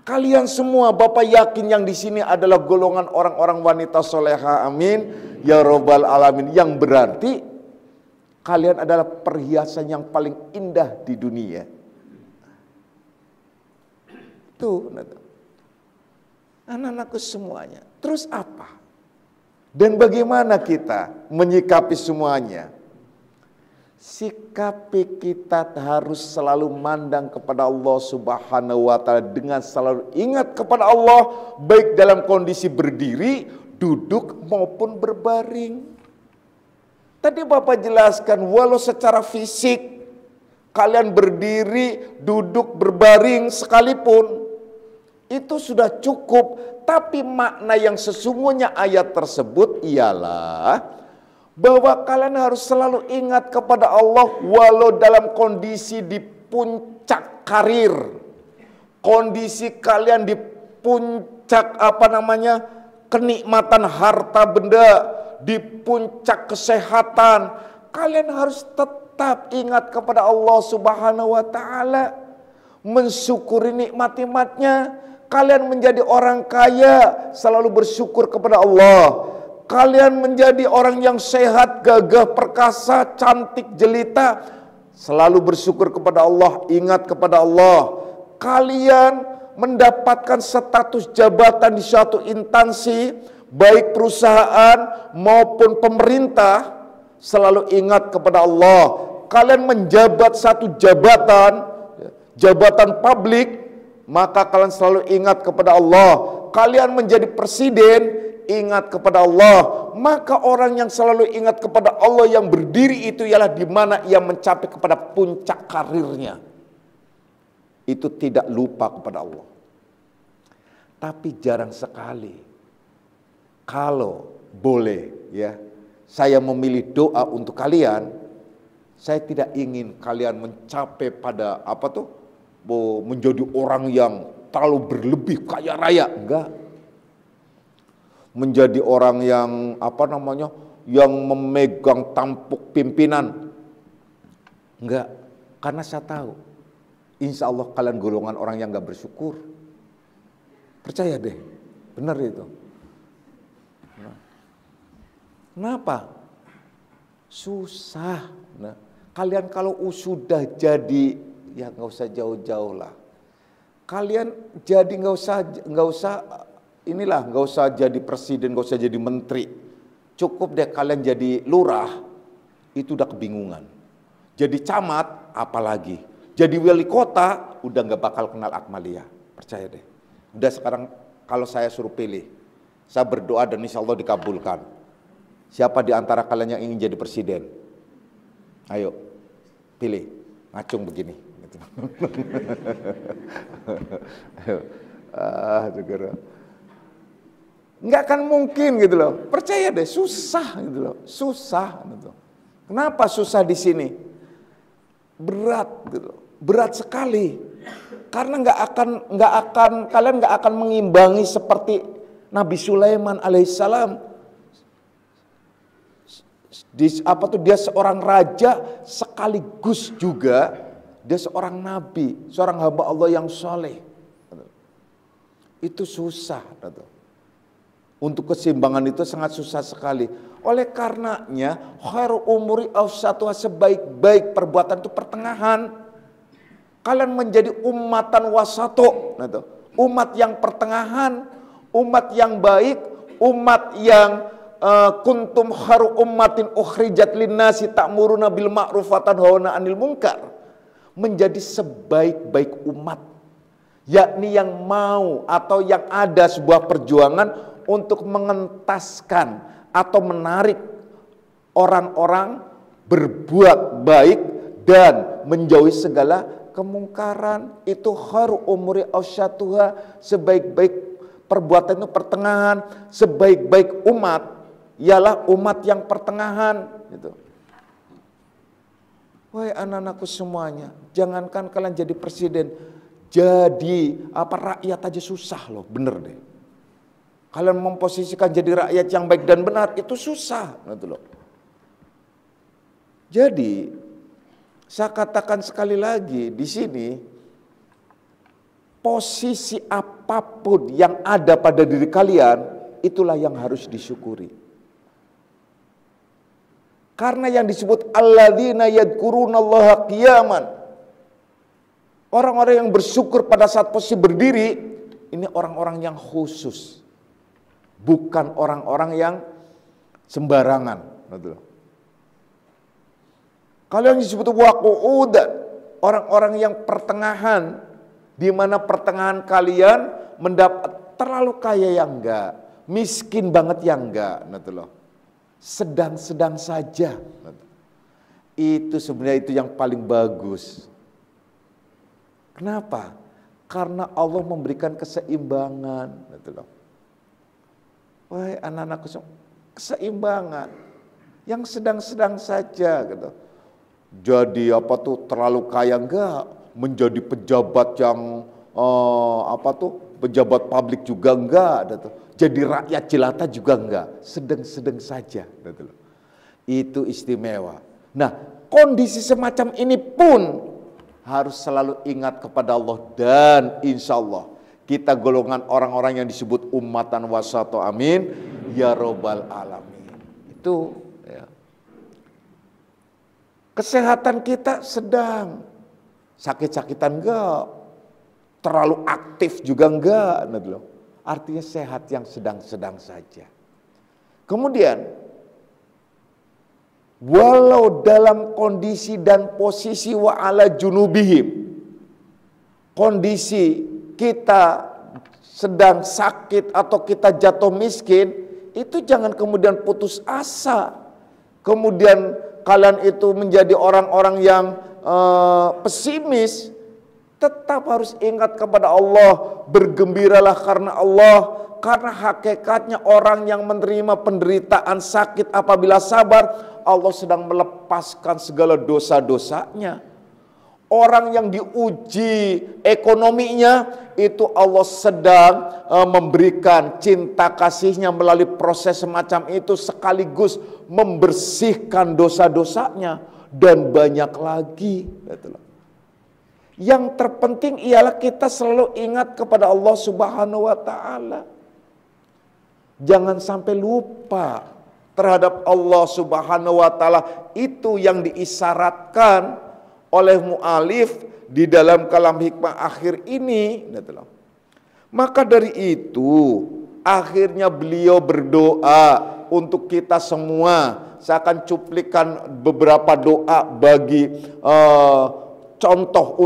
Kalian semua Bapak yakin yang di sini adalah golongan orang-orang wanita solehah, amin ya robbal alamin. Yang berarti kalian adalah perhiasan yang paling indah di dunia. Tuh, anak-anakku semuanya. Terus apa? Dan bagaimana kita menyikapi semuanya? Sikapi kita harus selalu mandang kepada Allah Subhanahu wa taala dengan selalu ingat kepada Allah, baik dalam kondisi berdiri, duduk maupun berbaring. Tadi Bapak jelaskan, walau secara fisik kalian berdiri, duduk, berbaring sekalipun, itu sudah cukup. Tapi makna yang sesungguhnya ayat tersebut ialah bahwa kalian harus selalu ingat kepada Allah walau dalam kondisi puncak karir, kondisi kalian di puncak kenikmatan harta benda, di puncak kesehatan, kalian harus tetap ingat kepada Allah Subhanahu wa taala, mensyukuri nikmat-nikmatnya. Kalian menjadi orang kaya, selalu bersyukur kepada Allah. Kalian menjadi orang yang sehat, gagah, perkasa, cantik, jelita, selalu bersyukur kepada Allah, ingat kepada Allah. Kalian mendapatkan status jabatan di suatu instansi, baik perusahaan maupun pemerintah, selalu ingat kepada Allah. Kalian menjabat satu jabatan publik, maka kalian selalu ingat kepada Allah. Kalian menjadi presiden, ingat kepada Allah. Maka orang yang selalu ingat kepada Allah yang berdiri itu ialah di mana ia mencapai kepada puncak karirnya. Itu tidak lupa kepada Allah. Tapi jarang sekali, kalau boleh ya, saya memilih doa untuk kalian. Saya tidak ingin kalian mencapai pada menjadi orang yang terlalu berlebih kaya raya, enggak. Menjadi orang yang yang memegang tampuk pimpinan, enggak. Karena saya tahu, insya Allah kalian golongan orang yang enggak bersyukur. Percaya deh, benar itu. Kenapa? Susah. Nah, kalian kalau sudah jadi, ya nggak usah jauh-jauh lah. Kalian jadi nggak usah jadi presiden, nggak usah jadi menteri. Cukup deh kalian jadi lurah, itu udah kebingungan. Jadi camat, apalagi. Jadi wali kota, udah nggak bakal kenal Akmaliyah. Percaya deh. Udah sekarang kalau saya suruh pilih, saya berdoa dan insya Allah dikabulkan. Siapa di antara kalian yang ingin jadi presiden? Ayo, pilih. Ngacung begini. Nggak akan mungkin gitu loh. Percaya deh, susah gitu loh. Susah gitu. Kenapa susah di sini? Berat gitu. Berat sekali. Karena kalian nggak akan mengimbangi seperti Nabi Sulaiman alaihissalam. Dia seorang raja sekaligus juga dia seorang nabi, seorang hamba Allah yang soleh. Itu susah. Untuk keseimbangan itu sangat susah sekali. Oleh karenanya, khairu umuri awsatuha, sebaik-baik perbuatan itu pertengahan. Kalian menjadi ummatan wasato, umat yang pertengahan, umat yang baik, umat yang kuntum khairu ummatin ukhrijat linnasi ta'muruna bil ma'ruf wa tanhauna 'anil munkar. Menjadi sebaik-baik umat, yakni yang mau atau yang ada sebuah perjuangan untuk mengentaskan atau menarik orang-orang berbuat baik dan menjauhi segala kemungkaran. Itu khairu umuri awsyatuha, sebaik-baik perbuatan itu pertengahan. Sebaik-baik umat ialah umat yang pertengahan gitu. Wahai anak-anakku semuanya, jangankan kalian jadi presiden, jadi rakyat aja susah loh, bener deh. Kalian memposisikan jadi rakyat yang baik dan benar itu susah, gitu loh. Jadi saya katakan sekali lagi di sini, posisi apapun yang ada pada diri kalian, itulah yang harus disyukuri. Karena yang disebut alladzina yadhkurunallaha qiyaman, orang-orang yang bersyukur pada saat posisi berdiri, ini orang-orang yang khusus. Bukan orang-orang yang sembarangan. Kalau yang disebut waqu'udan, orang-orang yang pertengahan, di mana pertengahan kalian mendapat terlalu kaya yang enggak, miskin banget yang enggak, sedang-sedang saja. Itu sebenarnya itu yang paling bagus. Kenapa? Karena Allah memberikan keseimbangan. Wahai anak-anakku, keseimbangan yang sedang-sedang saja gitu. Jadi terlalu kaya enggak, menjadi pejabat yang pejabat publik juga enggak, gitu. Jadi rakyat jelata juga enggak, sedang-sedang saja, gitu. Itu istimewa. Nah, kondisi semacam ini pun harus selalu ingat kepada Allah, dan insya Allah kita golongan orang-orang yang disebut ummatan wasato, amin ya robbal alamin. Itu ya. Kesehatan kita sedang, sakit-sakitan enggak, terlalu aktif juga enggak, artinya sehat yang sedang-sedang saja. Kemudian walau dalam kondisi dan posisi wa ala junubihim, kondisi kita sedang sakit atau kita jatuh miskin, itu jangan kemudian putus asa. Kemudian kalian itu menjadi orang-orang yang pesimis. Tetap harus ingat kepada Allah, bergembiralah karena Allah, karena hakikatnya orang yang menerima penderitaan sakit apabila sabar, Allah sedang melepaskan segala dosa-dosanya. Orang yang diuji ekonominya, itu Allah sedang memberikan cinta kasihnya melalui proses semacam itu, sekaligus membersihkan dosa-dosanya, dan banyak lagi. Yang terpenting ialah kita selalu ingat kepada Allah Subhanahu wa Ta'ala. Jangan sampai lupa terhadap Allah Subhanahu wa Ta'ala. Itu yang diisyaratkan oleh mu'alif di dalam kalam hikmah akhir ini. Maka dari itu akhirnya beliau berdoa untuk kita semua. Saya akan cuplikan beberapa doa bagi contoh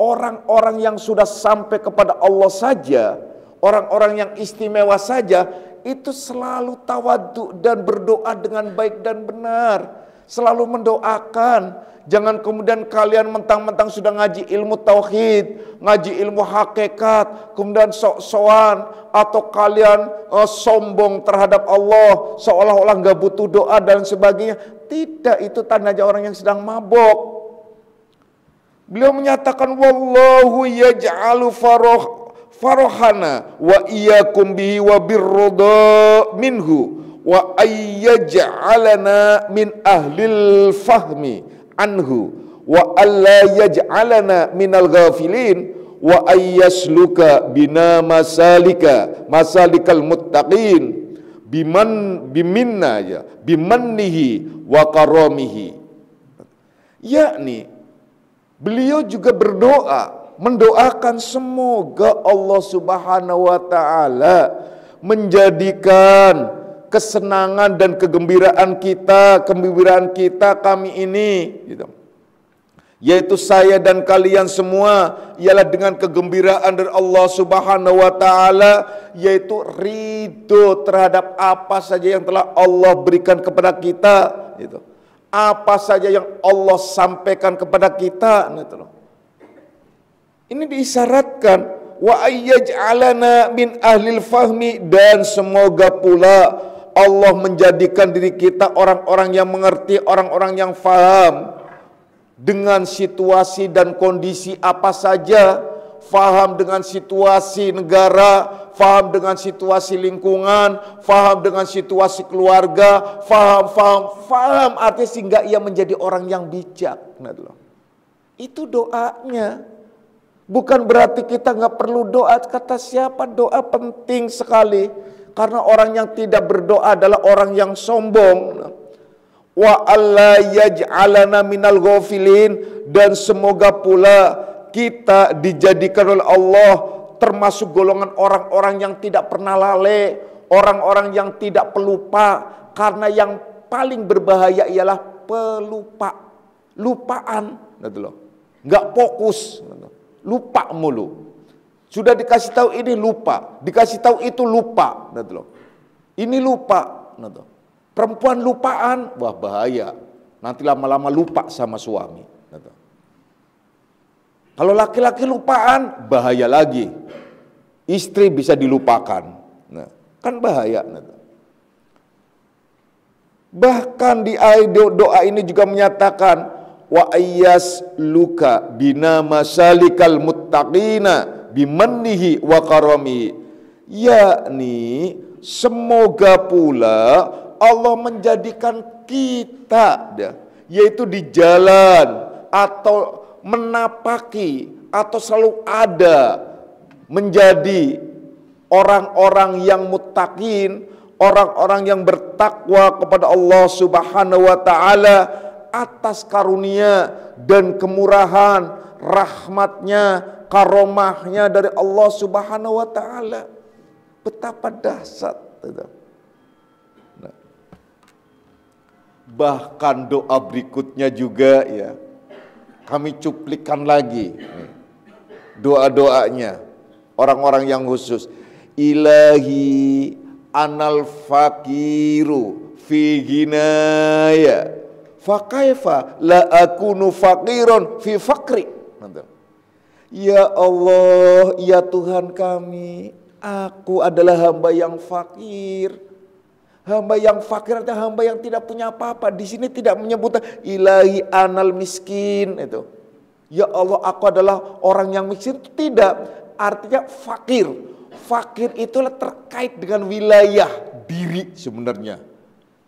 orang-orang yang sudah sampai kepada Allah saja, orang-orang yang istimewa saja, itu selalu tawadhu dan berdoa dengan baik dan benar, selalu mendoakan. Jangan kemudian kalian mentang-mentang sudah ngaji ilmu tauhid, ngaji ilmu hakikat, kemudian sok-sokan, atau kalian sombong terhadap Allah, seolah-olah nggak butuh doa dan sebagainya. Tidak, itu tandanya orang yang sedang mabok. Beliau menyatakan wallahu yaj'alu farahana wa iyyakum bihi wa birrida minhu wa ayyaj'alana min ahlil fahmi anhu wa alla yaj'alana minal ghafilin wa ayyasluka bina masalikal muttaqin bimannihi wa karamihi. Yakni beliau juga berdoa, mendoakan semoga Allah Subhanahu wa Ta'ala menjadikan kesenangan dan kegembiraan kita, kami ini, gitu. Yaitu saya dan kalian semua, ialah dengan kegembiraan dari Allah Subhanahu wa Ta'ala, yaitu ridho terhadap apa saja yang telah Allah berikan kepada kita, gitu. Apa saja yang Allah sampaikan kepada kita, ini diisyaratkan wa ayyaj'alana min ahlil fahmi, dan semoga pula Allah menjadikan diri kita orang-orang yang mengerti, orang-orang yang faham dengan situasi dan kondisi apa saja, faham dengan situasi negara, faham dengan situasi lingkungan, faham dengan situasi keluarga, faham artinya sehingga ia menjadi orang yang bijak. Itu doanya. Bukan berarti kita nggak perlu doa. Kata siapa? Doa penting sekali. Karena orang yang tidak berdoa adalah orang yang sombong. Wa alla yaj'alana minal ghafilin, dan semoga pula kita dijadikan oleh Allah termasuk golongan orang-orang yang tidak pernah lalai, orang-orang yang tidak pelupa, karena yang paling berbahaya ialah lupaan, nggak fokus, lupa mulu. Sudah dikasih tahu ini lupa, dikasih tahu itu lupa, ini lupa, perempuan lupaan, wah bahaya, nanti lama-lama lupa sama suami. Kalau laki-laki lupaan, bahaya lagi. Istri bisa dilupakan. Nah, kan bahaya. Bahkan di doa ini juga menyatakan, wa ayyas luka bina masalikal muttaqina bimannihi wa karamihi, yakni semoga pula Allah menjadikan kita, yaitu di jalan atau menapaki atau selalu ada menjadi orang-orang yang muttaqin, orang-orang yang bertakwa kepada Allah Subhanahu wa taala atas karunia dan kemurahan, rahmatnya, karomahnya dari Allah Subhanahu wa taala. Betapa dahsyat. Nah, bahkan doa berikutnya juga ya, kami cuplikan lagi doa-doanya orang-orang yang khusus. Ilahi anal fakiru fi ginaya fakaifa la akunu fakiron fi fakri. Ya Allah, ya Tuhan kami, aku adalah hamba yang fakir. Hamba yang fakir adalah hamba yang tidak punya apa-apa. Di sini tidak menyebut ilahi anal miskin itu. Ya Allah, aku adalah orang yang miskin. Tidak, artinya fakir. Fakir itulah terkait dengan wilayah diri sebenarnya.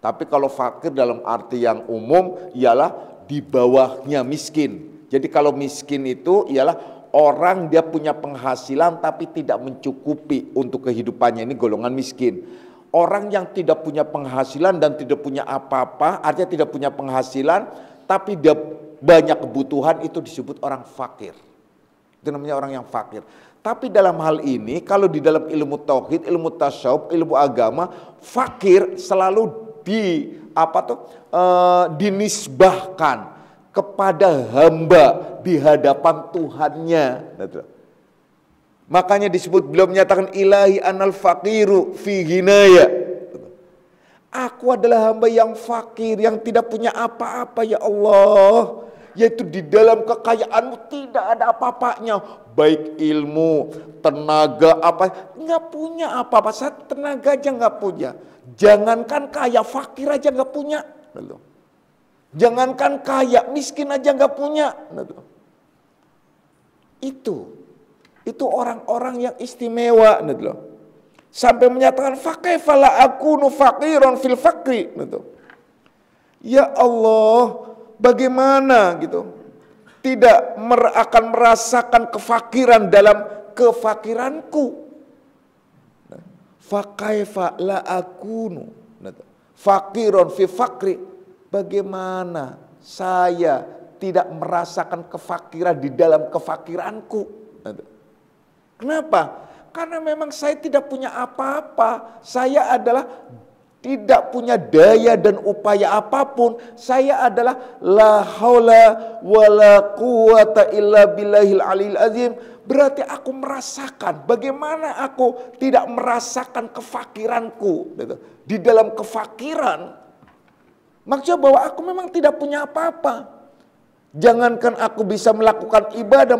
Tapi kalau fakir dalam arti yang umum ialah di bawahnya miskin. Jadi kalau miskin itu ialah orang dia punya penghasilan tapi tidak mencukupi untuk kehidupannya, ini golongan miskin. Orang yang tidak punya penghasilan dan tidak punya apa-apa, artinya tidak punya penghasilan tapi dia banyak kebutuhan, itu disebut orang fakir. Itu namanya orang yang fakir. Tapi dalam hal ini, kalau di dalam ilmu tauhid, ilmu tasawuf, ilmu agama, fakir selalu dinisbahkan kepada hamba di hadapan Tuhannya. Makanya disebut, beliau menyatakan ilahi anal faqiru fi ginaya. Aku adalah hamba yang fakir, yang tidak punya apa-apa ya Allah. Yaitu di dalam kekayaanmu tidak ada apa-apanya. Baik ilmu, tenaga, apa, nggak punya apa-apa. Saya tenaga aja nggak punya. Jangankan kaya, fakir aja nggak punya. Jangankan kaya, miskin aja nggak punya. Itu orang-orang yang istimewa. Sampai menyatakan fakaifa la akunu faqiran fil fakri. Ya Allah, bagaimana gitu? Tidak akan merasakan kefakiran dalam kefakiranku. Fakaifa la akunu faqiran fi fakri. Bagaimana saya tidak merasakan kefakiran di dalam kefakiranku? Kenapa? Karena memang saya tidak punya apa-apa. Saya adalah tidak punya daya dan upaya apapun. Saya adalah la haula wala quwata illa billahil aliyil azim. Berarti aku merasakan bagaimana aku tidak merasakan kefakiranku. Di dalam kefakiran, maksudnya bahwa aku memang tidak punya apa-apa. Jangankan aku bisa melakukan ibadah,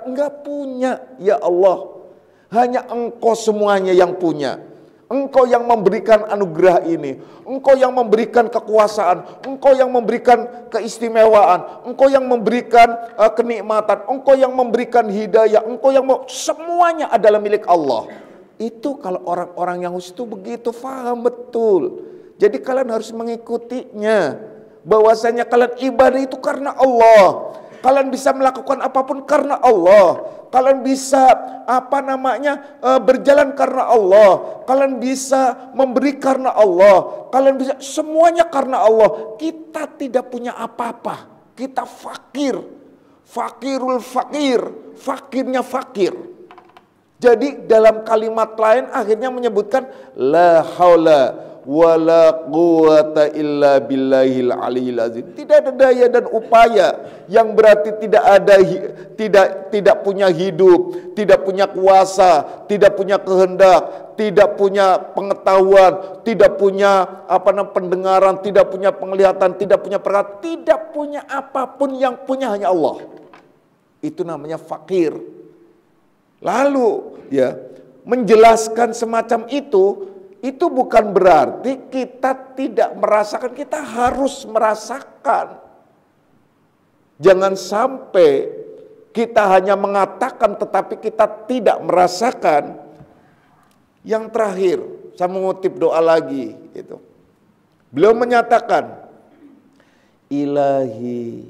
enggak punya. Ya Allah, hanya Engkau semuanya yang punya. Engkau yang memberikan anugerah ini, Engkau yang memberikan kekuasaan, Engkau yang memberikan keistimewaan, Engkau yang memberikan kenikmatan, Engkau yang memberikan hidayah, Engkau yang semuanya adalah milik Allah. Itu kalau orang-orang yang khusus itu begitu paham betul. Jadi kalian harus mengikutinya, bahwasanya kalian ibadah itu karena Allah. Kalian bisa melakukan apapun karena Allah. Kalian bisa berjalan karena Allah. Kalian bisa memberi karena Allah. Kalian bisa semuanya karena Allah. Kita tidak punya apa-apa. Kita fakir. Fakirul fakir. Fakirnya fakir. Jadi dalam kalimat lain akhirnya menyebutkan la haula wala quwata illa billahil aliyil azim. Tidak ada daya dan upaya, yang berarti tidak punya hidup, tidak punya kuasa, tidak punya kehendak, tidak punya pengetahuan, tidak punya pendengaran, tidak punya penglihatan, tidak punya perkataan, tidak punya apapun, yang punya hanya Allah. Itu namanya fakir. Lalu ya, menjelaskan semacam itu bukan berarti kita tidak merasakan, kita harus merasakan. Jangan sampai kita hanya mengatakan tetapi kita tidak merasakan. Yang terakhir, saya mengutip doa lagi gitu. Beliau menyatakan, Ilahi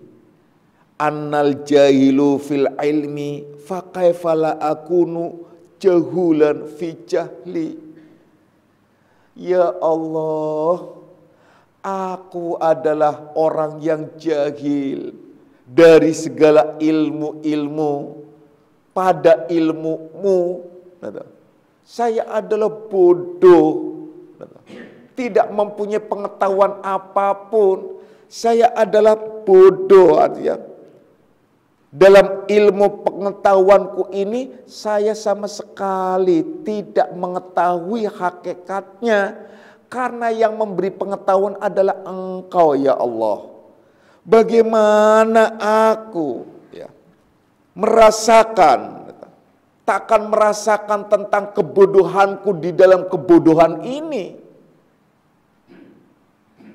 annal jahilu fil ilmi fakaifala akunu jahulan fi jahli. Ya Allah, aku adalah orang yang jahil dari segala ilmu-ilmu pada ilmu-Mu. Saya adalah bodoh, tidak mempunyai pengetahuan apapun. Saya adalah bodoh, artinya dalam ilmu pengetahuanku ini saya sama sekali tidak mengetahui hakikatnya, karena yang memberi pengetahuan adalah Engkau ya Allah. Bagaimana aku merasakan, takkan merasakan tentang kebodohanku di dalam kebodohan ini.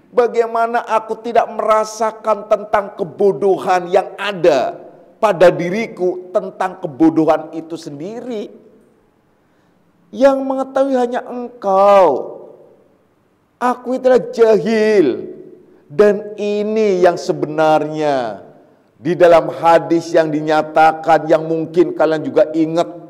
Bagaimana aku tidak merasakan tentang kebodohan yang ada pada diriku tentang kebodohan itu sendiri. Yang mengetahui hanya Engkau. Aku itulah jahil. Dan ini yang sebenarnya di dalam hadis yang dinyatakan, yang mungkin kalian juga ingat.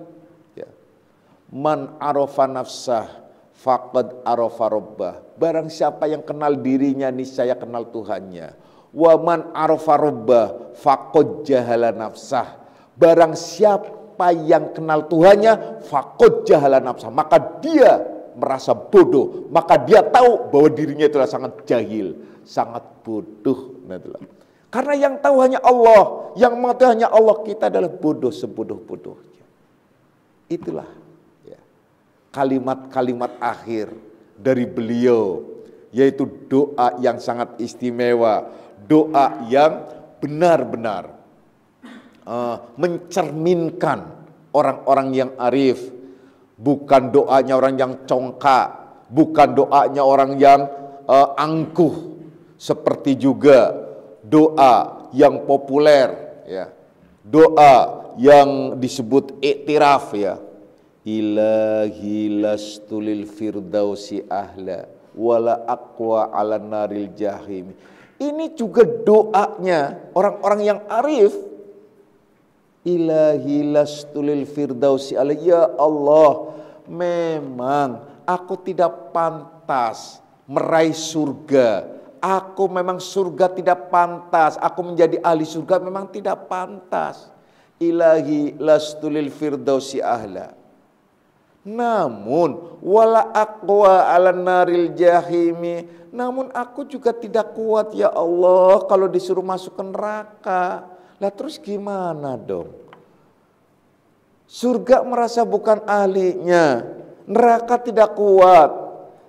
Man arafa nafsah faqad arafa rabbah. Barang siapa yang kenal dirinya, niscaya kenal Tuhannya. Wa man arafa rabbah faqad jahala nafsah. Barang siapa yang kenal Tuhannya, faqad jahala nafsah, maka dia merasa bodoh, maka dia tahu bahwa dirinya itulah sangat jahil, sangat bodoh. Karena yang tahu hanya Allah, yang mengetahui hanya Allah, kita adalah bodoh sebodoh-bodohnya. Itulah kalimat-kalimat akhir dari beliau, yaitu doa yang sangat istimewa, doa yang benar-benar mencerminkan orang-orang yang arif. Bukan doanya orang yang congkak, bukan doanya orang yang angkuh, seperti juga doa yang populer, doa yang disebut iktiraf, Ilahi lastulil firdausi ahla wala aqwa ala naril jahim. Ini juga doanya orang-orang yang arif. Ilahi lastulil firdausi ahla. Ya Allah, memang aku tidak pantas meraih surga. Aku memang surga tidak pantas. Aku menjadi ahli surga memang tidak pantas. Ilahi lastulil firdausi ahla. Namun wala aqwa ala naril jahimi, namun aku juga tidak kuat ya Allah kalau disuruh masuk ke neraka. Lah terus gimana dong? Surga merasa bukan ahlinya, neraka tidak kuat.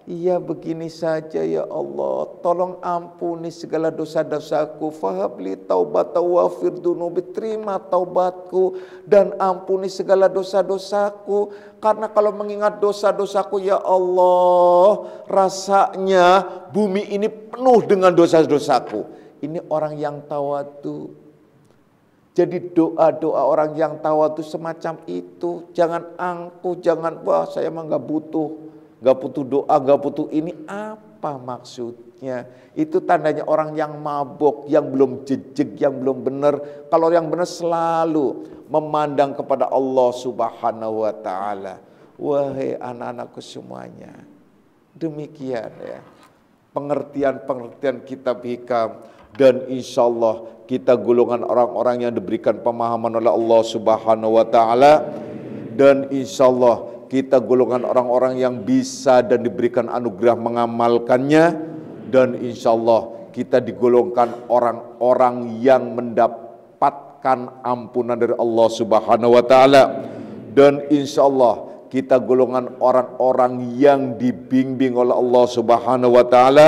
Iya begini saja ya Allah, tolong ampuni segala dosa-dosaku. Fahabli taubata wafir dunubi, terima taubatku dan ampuni segala dosa-dosaku. Karena kalau mengingat dosa-dosaku ya Allah, rasanya bumi ini penuh dengan dosa-dosaku. Ini orang yang tawadu. Jadi doa-doa orang yang tawadu semacam itu. Jangan angkuh, jangan wah saya mah gak butuh doa, gak butuh ini. Apa maksudnya? Itu tandanya orang yang mabuk, yang belum jejak, yang belum benar. Kalau yang benar selalu memandang kepada Allah Subhanahu wa ta'ala. Wahai anak-anakku semuanya, demikian pengertian-pengertian kitab hikam. Dan insya Allah kita golongan orang-orang yang diberikan pemahaman oleh Allah Subhanahu wa ta'ala. Dan insya Allah kita golongan orang-orang yang bisa dan diberikan anugerah mengamalkannya. Dan insya Allah kita digolongkan orang-orang yang mendapatkan ampunan dari Allah Subhanahu wa ta'ala. Dan insya Allah kita golongan orang-orang yang dibimbing oleh Allah Subhanahu wa ta'ala.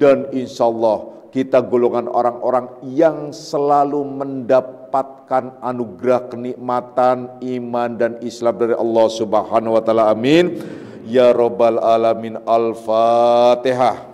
Dan insya Allah kita golongan orang-orang yang selalu mendapatkan anugerah kenikmatan iman dan Islam dari Allah Subhanahu wa ta'ala. Amin ya rabbal alamin. Al-Fatihah.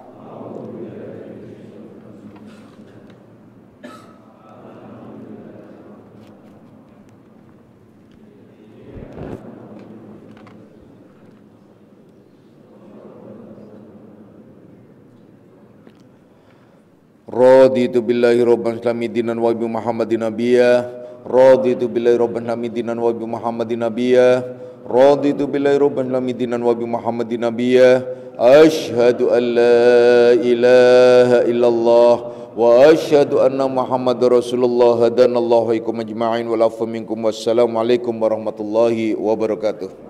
Raditu billahi rabban islami dinan wa bi Muhammadin nabiyya. Raditu billahi rabban islami dinan wa bi Muhammadin nabiyya. Raditu billahi rabban islami dinan wa bi Muhammadin nabiyya. Ashhadu an la ilaha illallah wa ashhadu anna Muhammadar Rasulullah. Hadanallahu ikum ajma'in wal afu minkum. Wassalamualaikum warahmatullahi wabarakatuh.